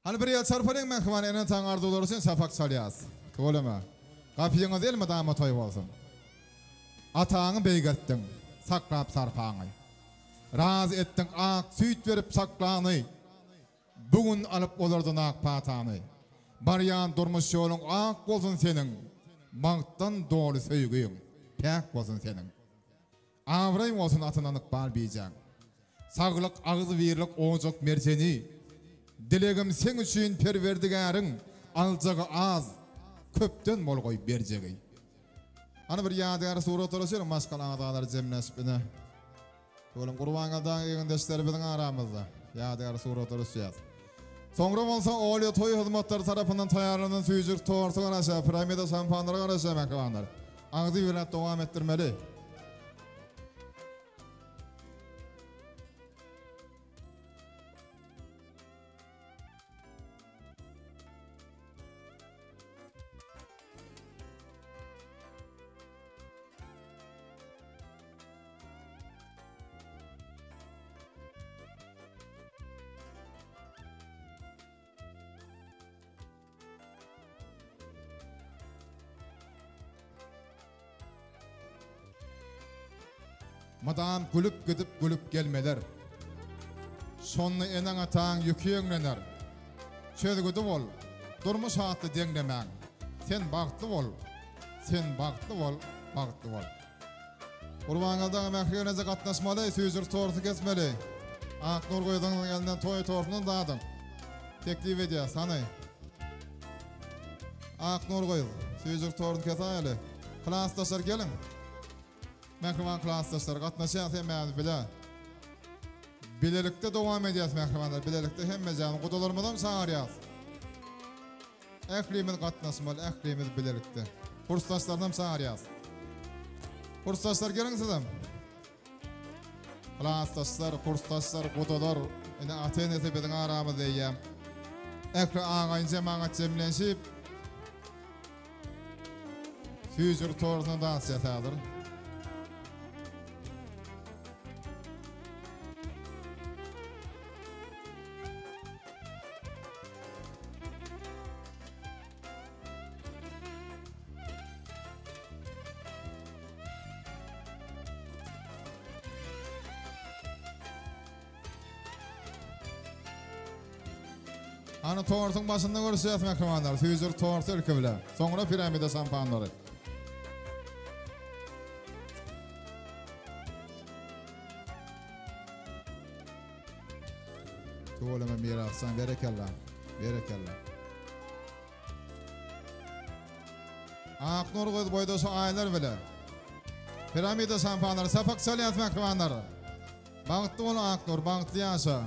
Hal bir ýyl sarparyň mehman ene taň arzulary üçin sapak çalýas. Tolama. Gapyňyz elmi dama toy bolsun. Ataňy beýgatdyň, saklap sarpaňy. Raz etdiň ak süýt berip saklany. Bugün alyp olardan ak patany. Baryan durmuş ýoluň ak bolsun seniň. Magtdan dogry söýgüň. Pek bolsun seniň. Awraý bolsun atynanyk bal biýjäň. Saglyk agyzy birlik ojak merjeni. Dilegim sen üçin perwerdigäriň aljagy az, köpden bol goýup berjegi. Ana bir ýadygar surat olasyr maskal agdalar jemleşipine. Bolum Gurbangaldaň ýeňdeşleri biziň aramyzda ýadygar surat olasyr. Soňra bolsa oly toy hyzmatlary tarapyndan taýarlanan süýjük toğrusy garaşa, piramida şampanlara garaşa mähmanlar. Agdy bilen dowam etdirmeli. Madam gülüp gidip gülüp gelmeler. Sonny eneň ataň ýüküýeňlener. Çözgüdi bol. durmuş hayatda deňlemäň. Sen bagtly bol. Sen bagtly bol, bagtly bol. Urbangalda mähreneze gatnaşmaly, süýjür torty kesmeli. Aknur goýdan elinden toy tortuny dadyň. Teklif edýär, sany. Aknur goýul, süýjür tortuny kesäli. Klassdaşlar gelin. Mähreman klassdaşlar gatnaşýan sen bile. Bilelikde dowam edýäs mähremanlar, bilelikde hemme jany gudalarmadan çağırýas. Ählimiz gatnaşmaly, ählimiz bilelikde. Kursdaşlardan çağırýas. Kursdaşlar gelin sizem. Klassdaşlar, kursdaşlar, gudalar, ene ata-enesi biziň aramyzda ýa. Ähli aňaýyn jemaat jemlenşip süýjür tortuny dans ýasadyr. Ana tortun başında görüşýäs mähremanlar, süýjür torty ülke bilen. Soňra piramida şampanlary. Tuğulama mirasdan berekallah, berekallah. Aknur göz boýdaşy aýlar bilen. Piramida şampanlary sapak çalýar mähremanlar. Bagtly bol Aknur, bagtly ýaşa.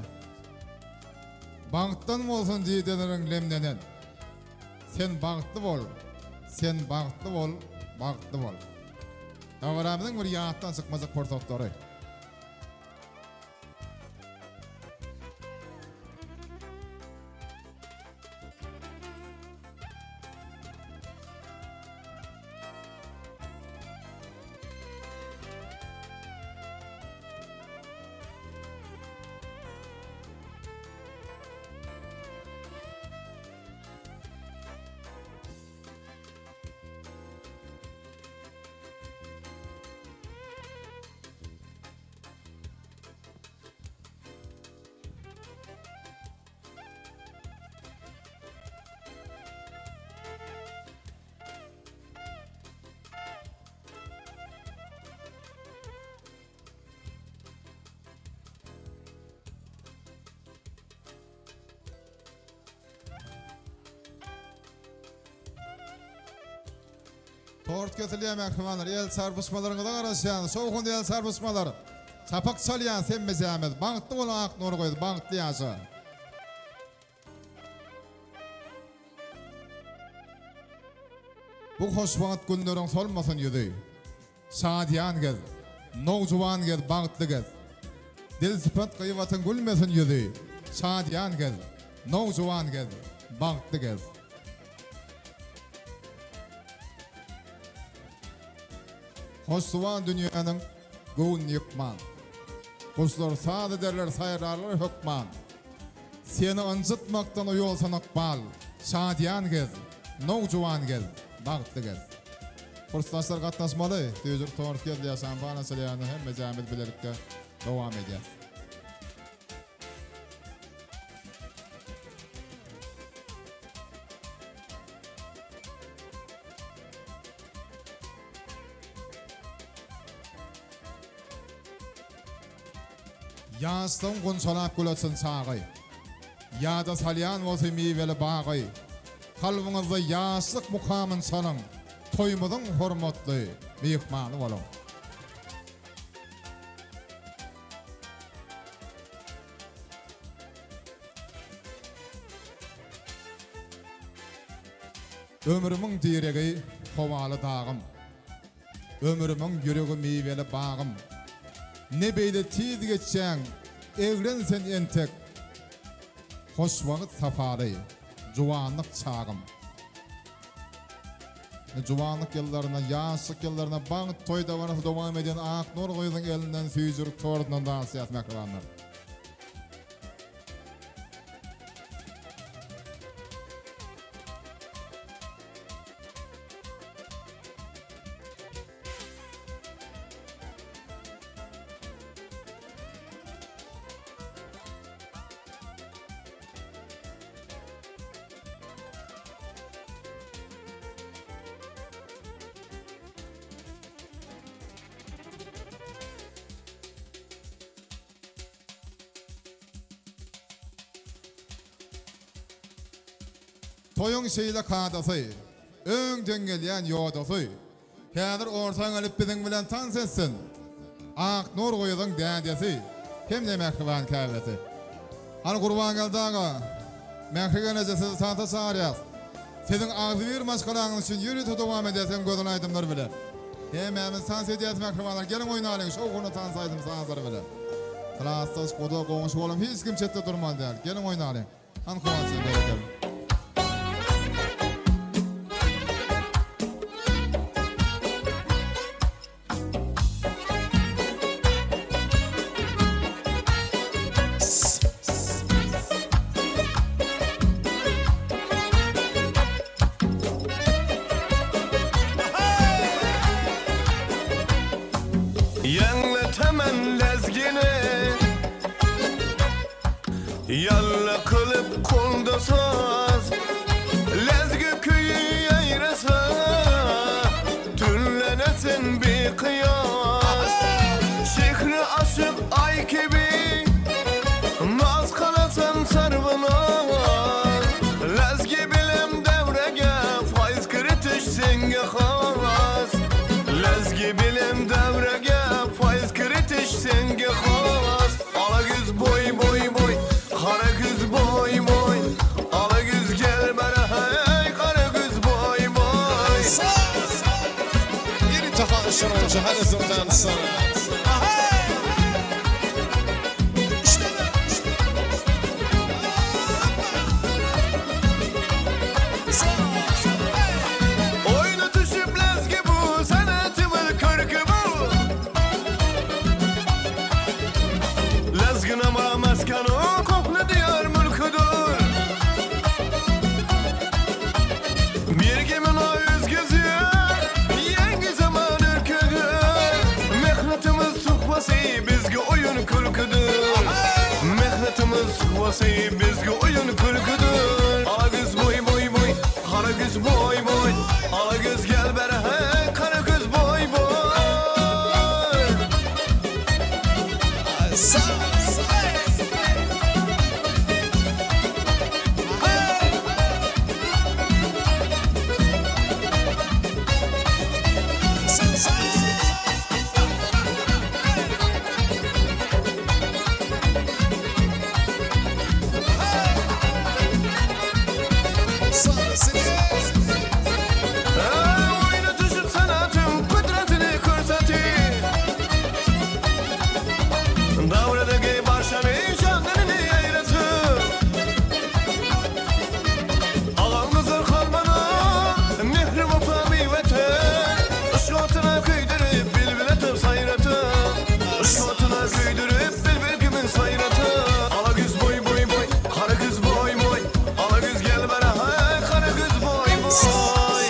Bagtdan bolsun diýdenleriň lemlenen. Sen bagtly bol. Sen bagtly bol, bagtly bol. Dagaramyň bir ýatdan çykmazak portoklary. Tort kesilýän mähremanlar, el sarpışmalaryňyza garaşýan, soğukunda el sarpışmalar. Sapak çalýan sen mezämez, bagtly bolan Aknur goýdy, bagtly ýaşa. Bu hoşbaht günleriň solmasyn ýüdi. Şadýan gez, nowjuwan gez, bagtly gez. Dil sıpat gıйватyn gülmesin ýüdi. Şadýan gez, nowjuwan gez, bagtly gez. Hoşsuwan dünýäniň göwün ýykman. Guşlar sady derler saýrarlar hökman. Seni anjytmakdan ýol sanakbal. Şadýan gez, nowjuwan gez, bagtly gez. Kursdaşlar gatnaşmaly. Süýjür torty gelýär şampana salýany hemme jamyt bilerikde dowam edýär. Ýasdan gonçalap gülesin sagy. Ýa-da salyan bolsa miweli bagy. Kalbyňyzda ýaşlyk mukamyn salyň. Toýmydyň hormatly mehmany bolaň. Ömrümiň diregi howaly dagym. Ömrümiň ýüregi miweli bagym. Ne beýle tiz geçýän, eglen sen entek. Hoş wagt safary, juwanlyk çağım. Juwanlyk ýyllaryna, ýaşlyk ýyllaryna baňyt toýda barasy dowam edýän Aknur goýdyň elinden süýjür torundan dans ýatmak bolanlar. soyun şeyle kadası, ön dengeleyen yodası. Häzir ortaň alyp biziň bilen tans etsin. Ak nur goýudyň dädesi, hem de mehriban käbesi. Ana gurban geldaga, mehriban ejesi santa çağırýas. Siziň agzy bir maşgalaňyz üçin ýürüp dowam edesen gözüň aýdymlar bilen. Hem mämiz tans edýäs mehribanlar, gelin oýnalyň, şo gonu tans aýdym saňlar bilen. Klasdas goda goňuş bolam hiç kim çetde durmaly däl. Gelin oýnalyň. An kowansy berýär. Yalla kılıp kolda saz, lezgü köyü yayrasa, tünlenesin bir kıyas. Şehri aşık ay gibi, naz kalasan sarvına. Lezgi bilim devrege, faiz kritiş senge khas. Lezgi bilim devrege, faiz kritiş senge khas. Ala güz boy boy boy, kara güz boy boy, ala güz gel bana hey, kara güz boy boy. Yeni tahaşır olca hadi zırtan sana. Oyna düşüp lezgi bu, sanatımın kırkı bu. Lezgin ama meskanı koklu diyar mülküdür. Bir gemin o yüz geziyor, yengi zaman ürküdür. Mehnetimiz çıkması bizge oyun kırkıdır. Mehnetimiz çıkması bizge oyun kırkıdır. Ala güz boy boy boy, kara güz boy boy. Ala güz gel bere hey, kara güz boy boy. Sağ oyna düşüp sanatım kudretini korsatayım. Davradaki başarı şanlarını yayratır. Ağamızın kalmana mehri vafa meyvete. Işıkatına köydürüp bilbil atıp sayratır. Işıkatına köydürüp bilbil kimin sayratır. Ala güz boy boy boy, kara güz boy boy. Ala güz gel bana hay, kara güz boy boy.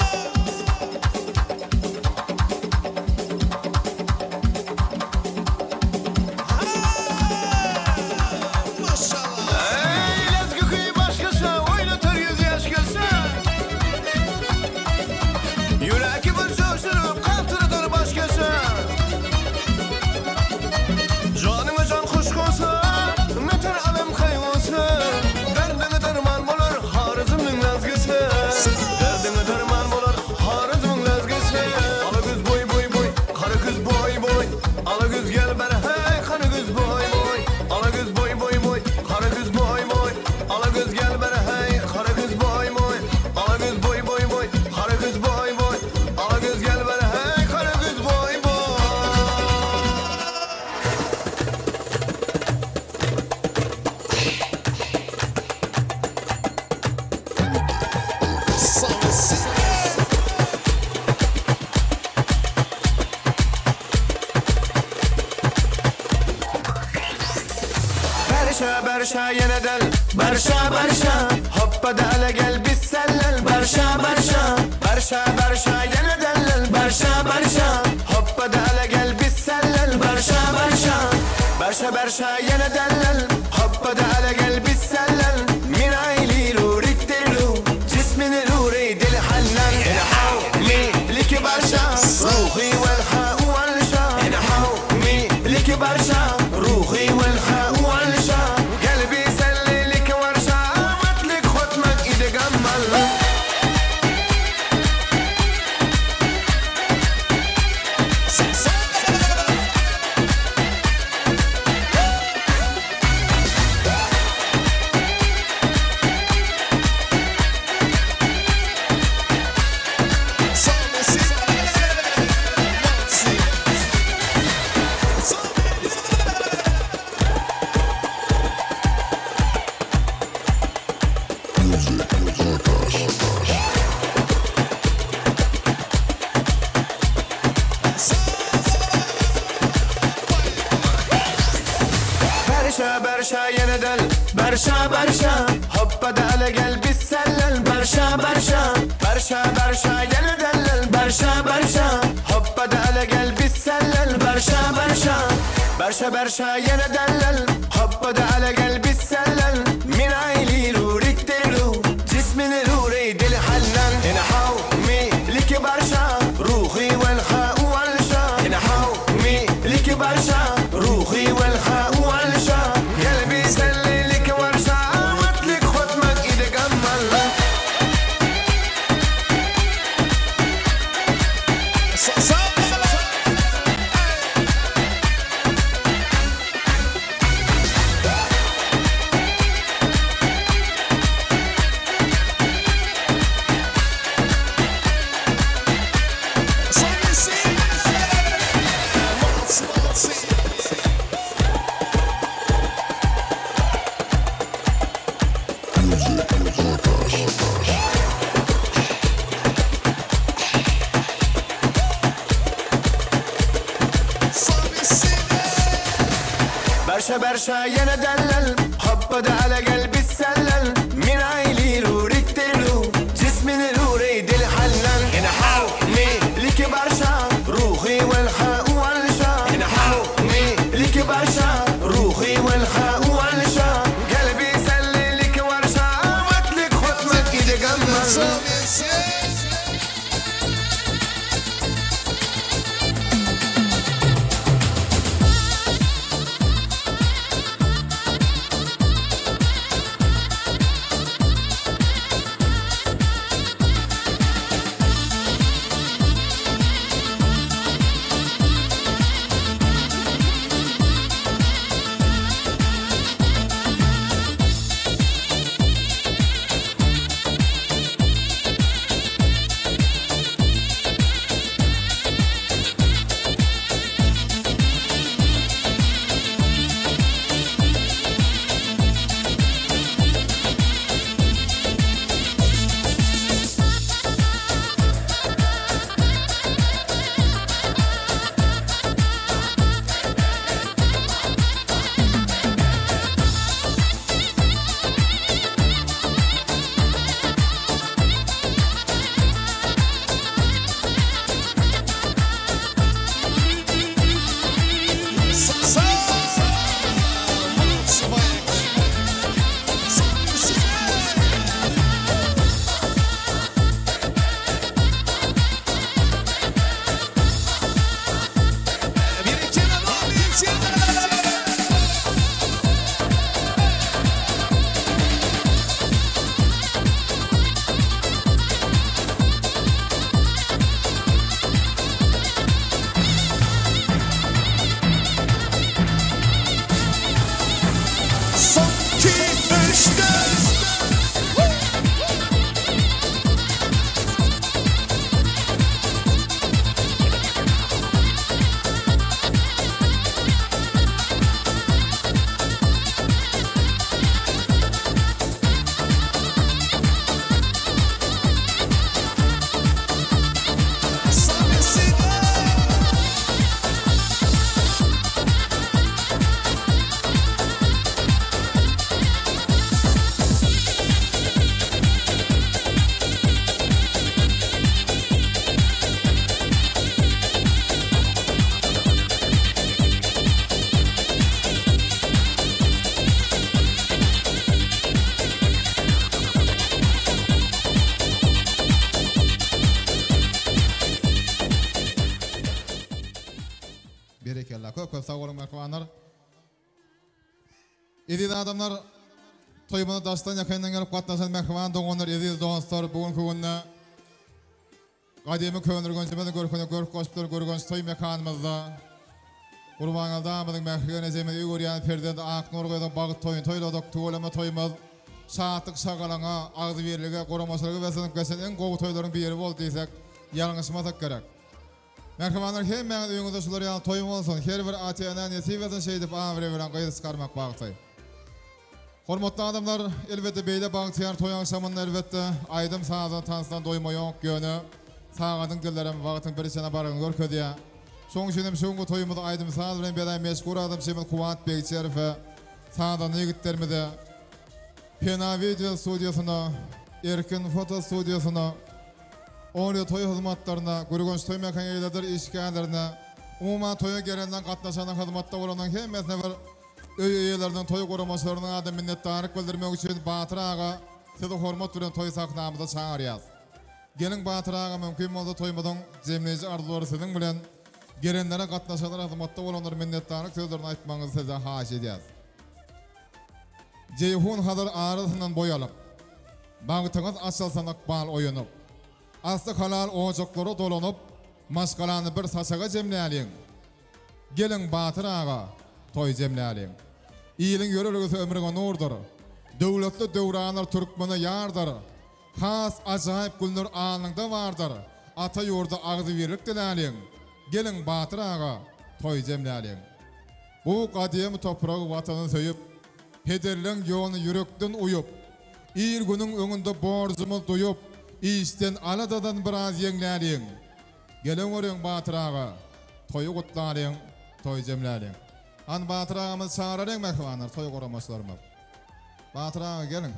Ey lezgü kıyı başkası, oynatır yüz yaş gelse. Yüreki bir şaşırıp kaltırıdır başkası. Canıma can kuş konsa, neter alem kaybolsa. Derdine derman bolar, harizmnin lezgisi. Derdine derman bolar, harizmnin lezgisi. Ala güz boy boy boy, kara güz boy boy. Ala güz gel bana hey, kara güz boy boy. Ala güz boy boy boy, kara güz boy boy. Ala güz gel bana hey, kara güz boy boy. Ala güz boy boy boy, kara güz boy boy. Ala güz gel bana hey, kara güz boy boy. Barşa barşa yeniden, barşa barşa. Hoppa dale gel biz sellel, barşa barşa. Barşa barşa yeniden, barşa barşa. Hoppa dale gel biz sellel, barşa barşa. Barşa barşa yeniden, hoppa dale gel biz sellel. Min ayli rurittiru, cismini ruri dil hallan. Enhaw mi liki barşa, ruhi vel ha'u vel şa. Enhaw mi liki barşa, ruhi vel ha'u vel şa. قلبي سلي لك ورشة عمت لك ختمك إيدي جمال yeniden Berşa berşa hoppa da ale gel biz sellel Berşa berşa berşa berşa yeniden Berşa berşa hoppa da ale gel biz sellel Berşa berşa berşa berşa yeniden hoppa da ale gel biz sellel Min ayli rurik delu cismini ruri dil halal In haw mi liki berşa ruhi vel ha vel şa In haw mi liki berşa ruhi vel ha vel şa Gelbi selli liki verşa matlik khutmak ide gammal Berşa berşa yeniden hoppa da ale gel biz sellel Min ayli rurik delu cismini ruri dil halal In haw mi liki berşa ruhi vel ha vel şa In haw mi liki berşa ruhi vel ha vel şa Gelbi selli liki verşa matlik khutmak ide gammal Köp sağ olun mehmanlar. Ediz adamlar toymuna dastan yakından gelip katnaşan mehman doğanlar ediz dostlar bugün kugunda Qadimi könürgönçümüzü görüp koşuplar görgönç toy mekanımızda Kurban aldığımızın mehkene zemini Uguryan Perdent Aknorga'dan bağıt toyun toyladık tuğulama toymaz Saatlık sağalana ağzı birliğe korumasılığı ve sınıf kesin en kovu toyların bir yeri bol deysek yanlışmasak gerek. Merhamanlar hemen öňüňizde şular ýaly toýum bolsun. Her bir ata-ana nesibeten şeýdip amre bilen gaýdy çykarmak bagty. Hormatly adamlar, elbetde beýle bagtyar toýan samanyny elbetde aýdym saňa tansdan doýmaýok ýöne saňadyň dillerem wagtyň birçene bargyny görkezýär. Şoň üçin hem şoňky toýumyzda aýdym saňa bilen beýle meşgul adam Semil Kuwant Begçerif Sağdan yigitlerimize Pena Video Studiosuna, Erkin Foto Studiosuna, Oraya toy hizmatlarına, Gürgünç toy mekaniyelidir işgahlarına, umuman toya gelenden katlaşanın hizmatta olanın hemmesine bir öy üyelerinin toy korumaçlarının adı minnettarlık bildirmek için Batır Ağa sizi hormat veren toy saknamıza çağırıyaz. Gelin Batır Ağa mümkün olsa toymudun cemleyici arzuları sizin bilen gelenlere katlaşanlar hizmatta olanlar minnettarlık sözlerini aytmanızı size haş ediyaz. Ceyhun Hazır ağrısından boyalıp, bağıtınız açılsanak bal oyunup, aslı halal ocakları dolanıp, maskalanı bir saçaga cemleyelim. Gelin Batır Ağa, toy cemleyelim. İyilin yörülgüsü ömrüne nurdur. Devletli devranlar Türkmen'e yardır. Has acayip günler anında vardır. Ata yurda ağzı verirlik dileyelim. Gelin Batır Ağa, toy cemleyelim. Bu kadim toprağı vatanı söyüp, Pederlen yolunu yürekten uyup, İyil günün önünde borcumuz duyup, İşten aladadan biraz yengleyelim. Gelin oraya Batır Ağa, toyu kutlayalım, toy cemleyelim. Han Batır Ağamız çağıralım mehvanlar, toy korumaçlarımız. Batır Ağa gelin.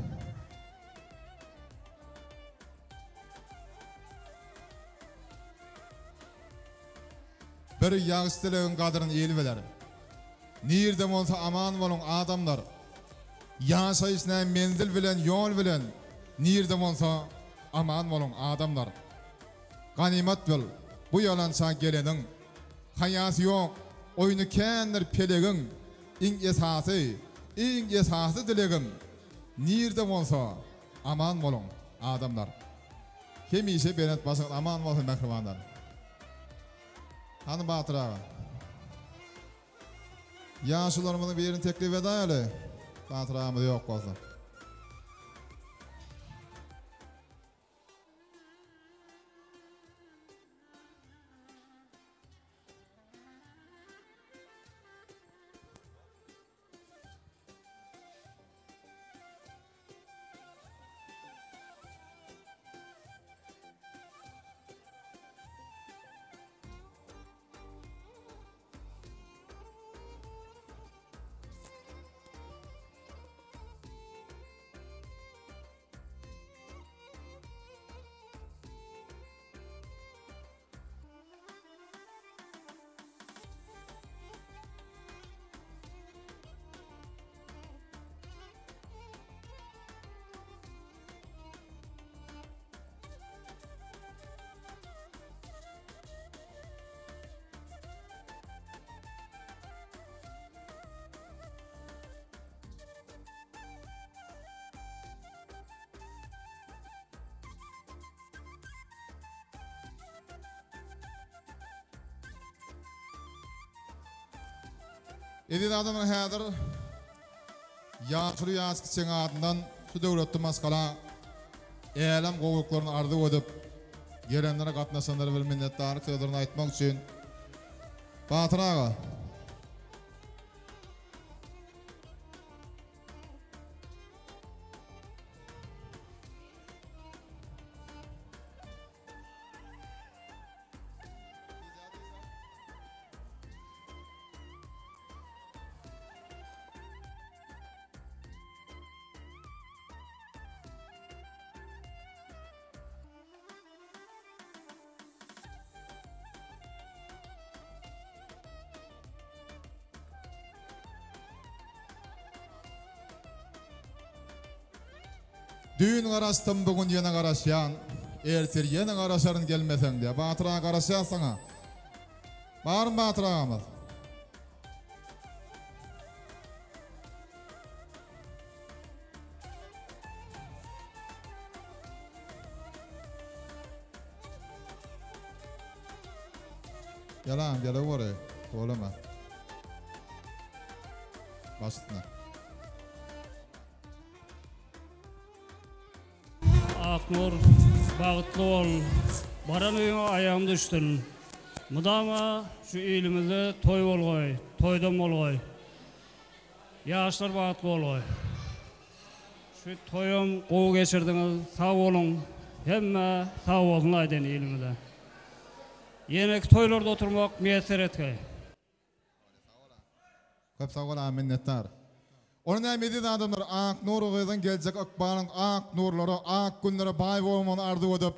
Bir yağıştılığın kadrını eğilveler. Nirde olsa aman olun adamlar. Yaşayışına menzil bilen, yol bilen. Nirde olsa aman olun adamlar. Ganimet bil, bu yalança gelenin. Hayası yok, oyunu kendir pelegin. İng esası dilegin. Nirde olsa aman olun adamlar. Hemişe benet basın aman olsun mehribanlar. Hanım Batır Ağa. Yaşlılarımızın bir yerini teklif edelim. Batır Ağamız yok olsun. Edin adamın hadır yaşlı yaskıçın adından şu devletli maskala eylem kovuklarını ardı ödüp gelenlere katnaşanları bir minnettarlık sözlerini aytmak için Batır Ağa. Düğün qarastım bugün yine qaraşyan, ertir yine qaraşarın gelmesen diye. Batır Ağa qaraşyan sana. Barın Batır Ağamız. Yalan, gel oraya. Oğluma. Başına. Aknur, bağıtlı ol, baran öğüne ayağım düştün. Mıdama şu ilimizde toy olgoy, toydam olgoy. Yaşlar bağıtlı olgoy. Şu toyum qoğu geçirdiniz, sağ olun. Hemme sağ olun ayden ilimizde. Yemek toylarda oturmak müyesser etkay. Köp sağ ol, minnettar. Onun emedi adamlar ak nuru gıydan gelecek akbalın ak nurları ak günlere bay olmanı ardı edip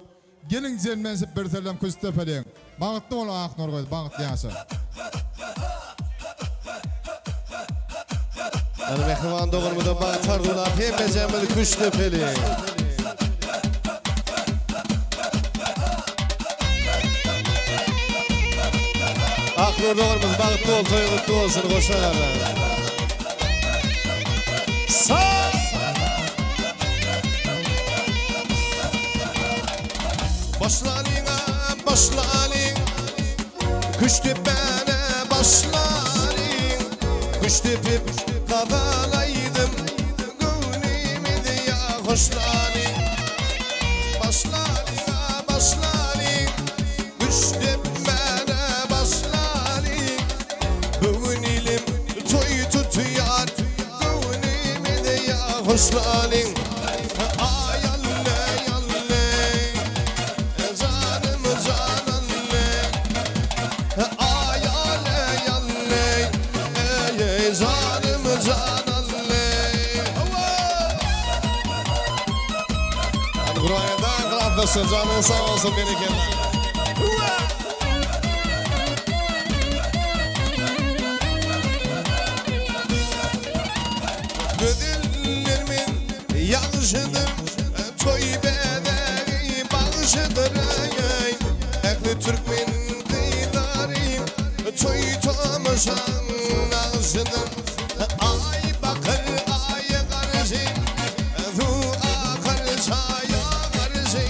gelin cenmensip bir selam küstepeleyin. Bağıtlı ol ak nur gıydı, bağıtlı yasa. Yani mehrivan doğurmadan bağıt ardılar hem becemeli küstepeleyin. Ak nur doğurmaz bağıtlı ol, toyuluklu olsun, koşarlar. Sağ! Başlayın Kuş tepene başlayın Kuş tepip kavalaydım Gönlümü de ya hoşlayın Başlayın Kuş tepene başlayın Bugün ilim toy tutuyor Gönlümü de ya hoşlayın Canın sağ olsun beni Gödüllerimin yanlışıdır Toy bedeli bağışıdır Ekli Türkmen kıydarıyım Toy tomışan ağzıdır Ay bakır ay karışı Du akar çaya karışı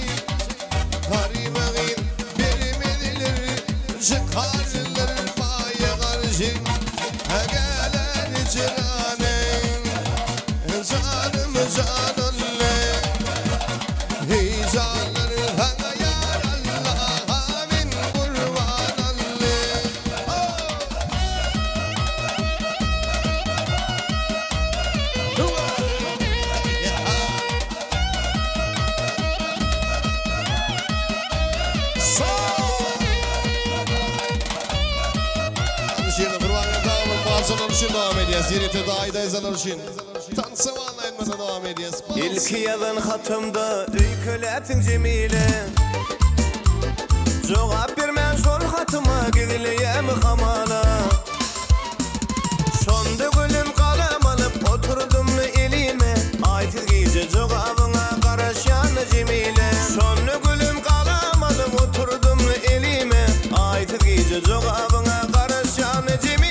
Karibağın vermediler Çıkarlar paya karşı Gelen ciranen Canım cananle Hey canlar hana yar Allah Amin kurban alle Tanışın devam edeceğiz. Yeni ayda izlenirsin. Tanışıvanla etmese devam edeceğiz. İlk yazan hatımda öyküleptin Cemile Cevap vermen sol hatıma gidileyem hamala Şonda gülüm kalem alıp oturdum elime Aytıl gece cevabına karışan Cemile Şonda gülüm kalem alıp oturdum elime Aytıl gece cevabına karışan Cemile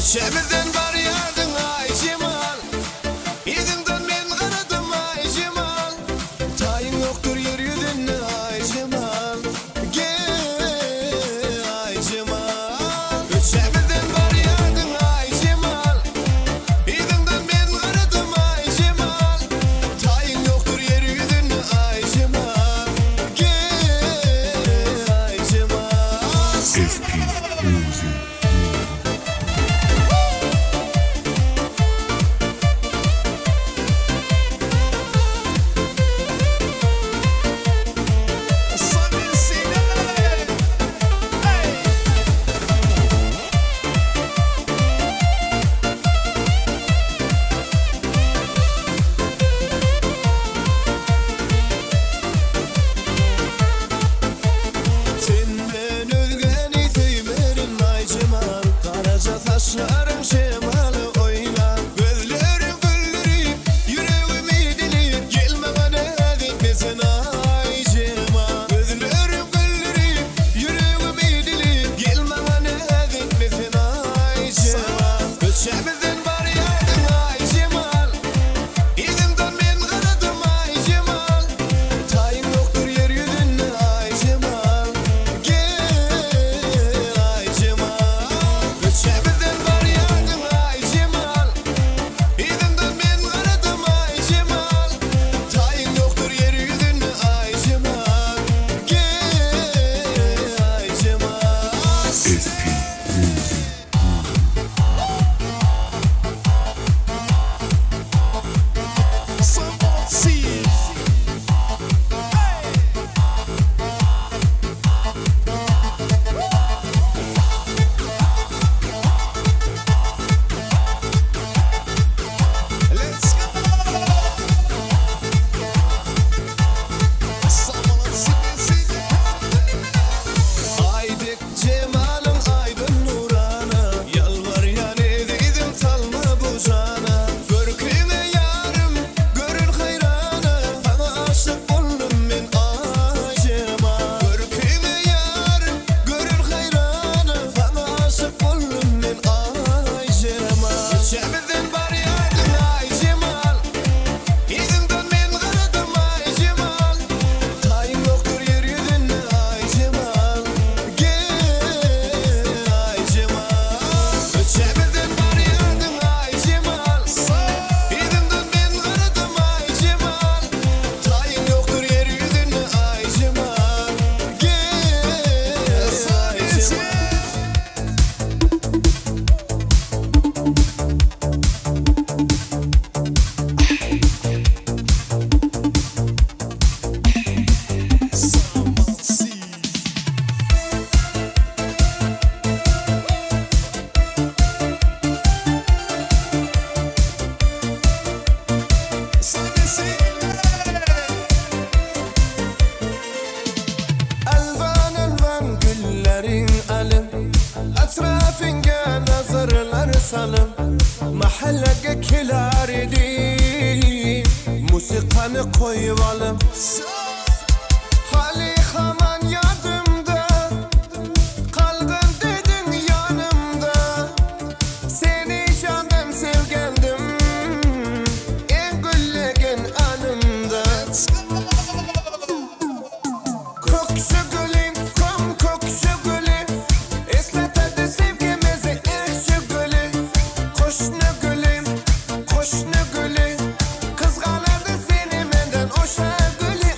Ölçemizden var yardın ay Cemal İzinden men qaradım ay Cemal Tayın yoktur yer yüzünde ay Cemal Gel ay Cemal Ölçemizden var yardın ay Cemal İzinden men qaradım ay Cemal Tayın yoktur yer yüzünde ay Cemal Gel ay Cemal SP Music. Senden özgeni sevmerim ay Cemal Karaca saçlarım şemalı oynar Gözlerim güldürüp yüreğimi dilip Gelme bana dikmesin ay Cemal Gözlerim güldürüp yüreğimi dilip Gelme bana dikmesin ay Cemal Ölçemizden var yardın ay Cemal İzinden men qaradım ay Cemal Tayın yoktur yeryüzünde ay Cemal Gel ay Cemal Ölçemizden var yardın ay Cemal İzinden men qaradım ay Cemal Tayın yoktur yeryüzünde ay Cemal Gel ay Cemal SP Music. Someone sees Let's go. Someone sees Aydık Cemal'ın aydın nurana Yalvar yani dedim salma bu cana Görküme yarım görün hayrana Bana aşık oldum ben ay Cemal Görküme yarım görün hayrana Bana aşık oldum ben ay Cemal Ölçemizden var yardın ay Cemal İzinden men qaradım ay Cemal Tayın yoktur yeryüzünde ay Cemal Gel ay Cemal Ölçemizden var yardın ay Cemal İzinden men qaradım ay Cemal Tayın yoktur yeryüzünde ay Cemal Gel ay Cemal Someone sees Elvan elvan güllerin alim Etrafınga nazarlar salım Mahallege kilar idi Musikanı koyvalım Hali haman yadımda Kalgın dedin yanımda Seni canım sevgendim En güllegen anımda Kokşu gülüm, kom kokşu gülüm Esletedi sevgimizi ekşi gülüm Koşnu gülüm, koşnu gülüm Kızgaladı seni menden oşa gülü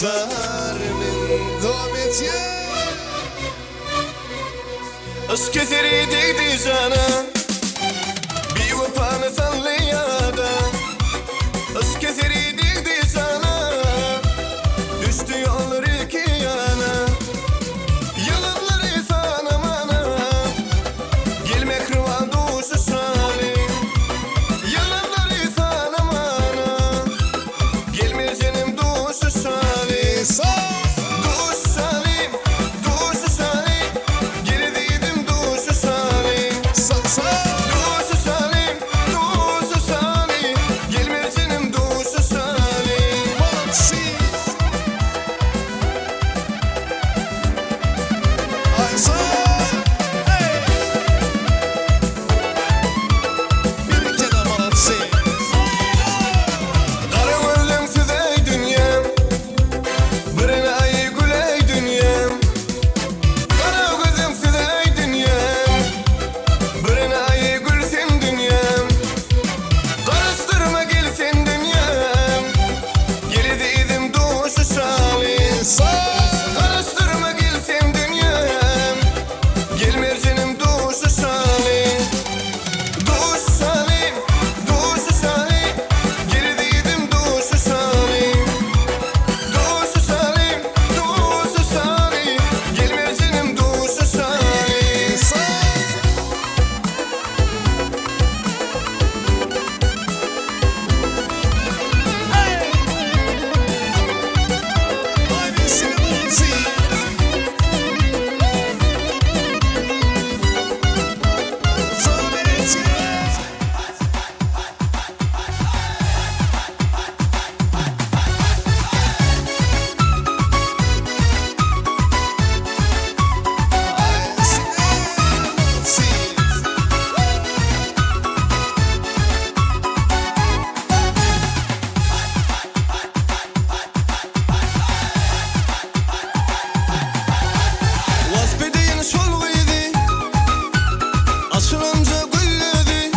zarmin devam et ya. Aşk eseri değdi cana, bir vafanı sallayada. Aşk eseri değdi cana, düştü yolları iki yana. Yalanları sana bana, gelmek rıvan duşu salim. Yalanları sana bana, gelme canım duşu salim. Duşu salim, duşu salim, geri değdim duşu salim. Duşu salim, duşu salim, gelme canım duşu salim. Kara gözlüm süzey dünyam, birine ayı güley dünyam. Kara gözlüm süzey dünyam, birine ayı gülsün dünyam. Karıştırma gelsin dünyam, gelidiydim duşu salim. Karıştırma gelsin dünyam, gelmer canım duşu salim. Duşu salim, duşu salim, gelidiydim duşu salim. Duşu salim, duşu salim, gelmer canım duşu salim. Vasfedeyin şolguydi, açılınca gülledi.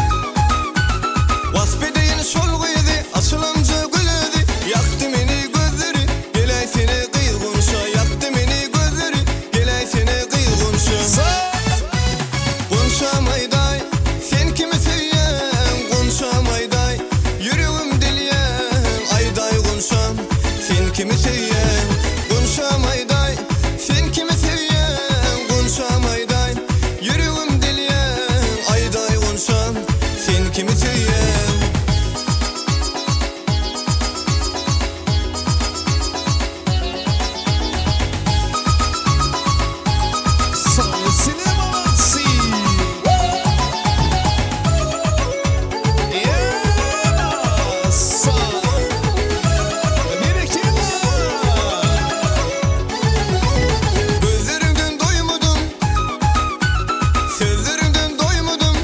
Vasfedeyin şolguydi, açılınca gülledi. Yaktı meni gözleri, gelay seni kıyılgunşa. Yaktı meni gözleri, gelay seni kıyılgunşa. Konuşamayday, sen kimi sevyen? Konuşamayday, yüreğim dilyen. Ayday konuşam, sen kimi sevyen? Konuşamayday, sen kimi sevyen? Konuşamayday, yüreğim dilyen. Ayday konuşam, sen kimi sevyen? Gözlerinden doymadım, sözlerinden doymadım.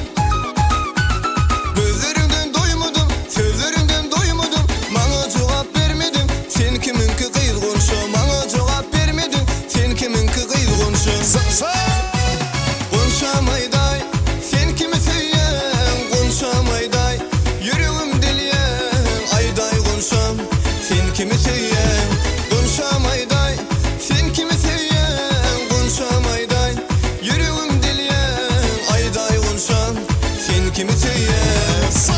Gözlerinden doymadım, sözlerinden doymadım. Bana cevap vermedin, sen kiminki kıyıl konuşa. Bana cevap vermedin, sen kiminki kıyıl konuşa. Konuşamayday, sen kimi sevyen? Konuşamayday, yüreğim dilyen. Ayday konuşam, sen kimi sevyen? Konuşamayday, sen kimi sevyen? Konuşamayday, yüreğim dilyen. Ayday konuşam, sen kimi sevyen?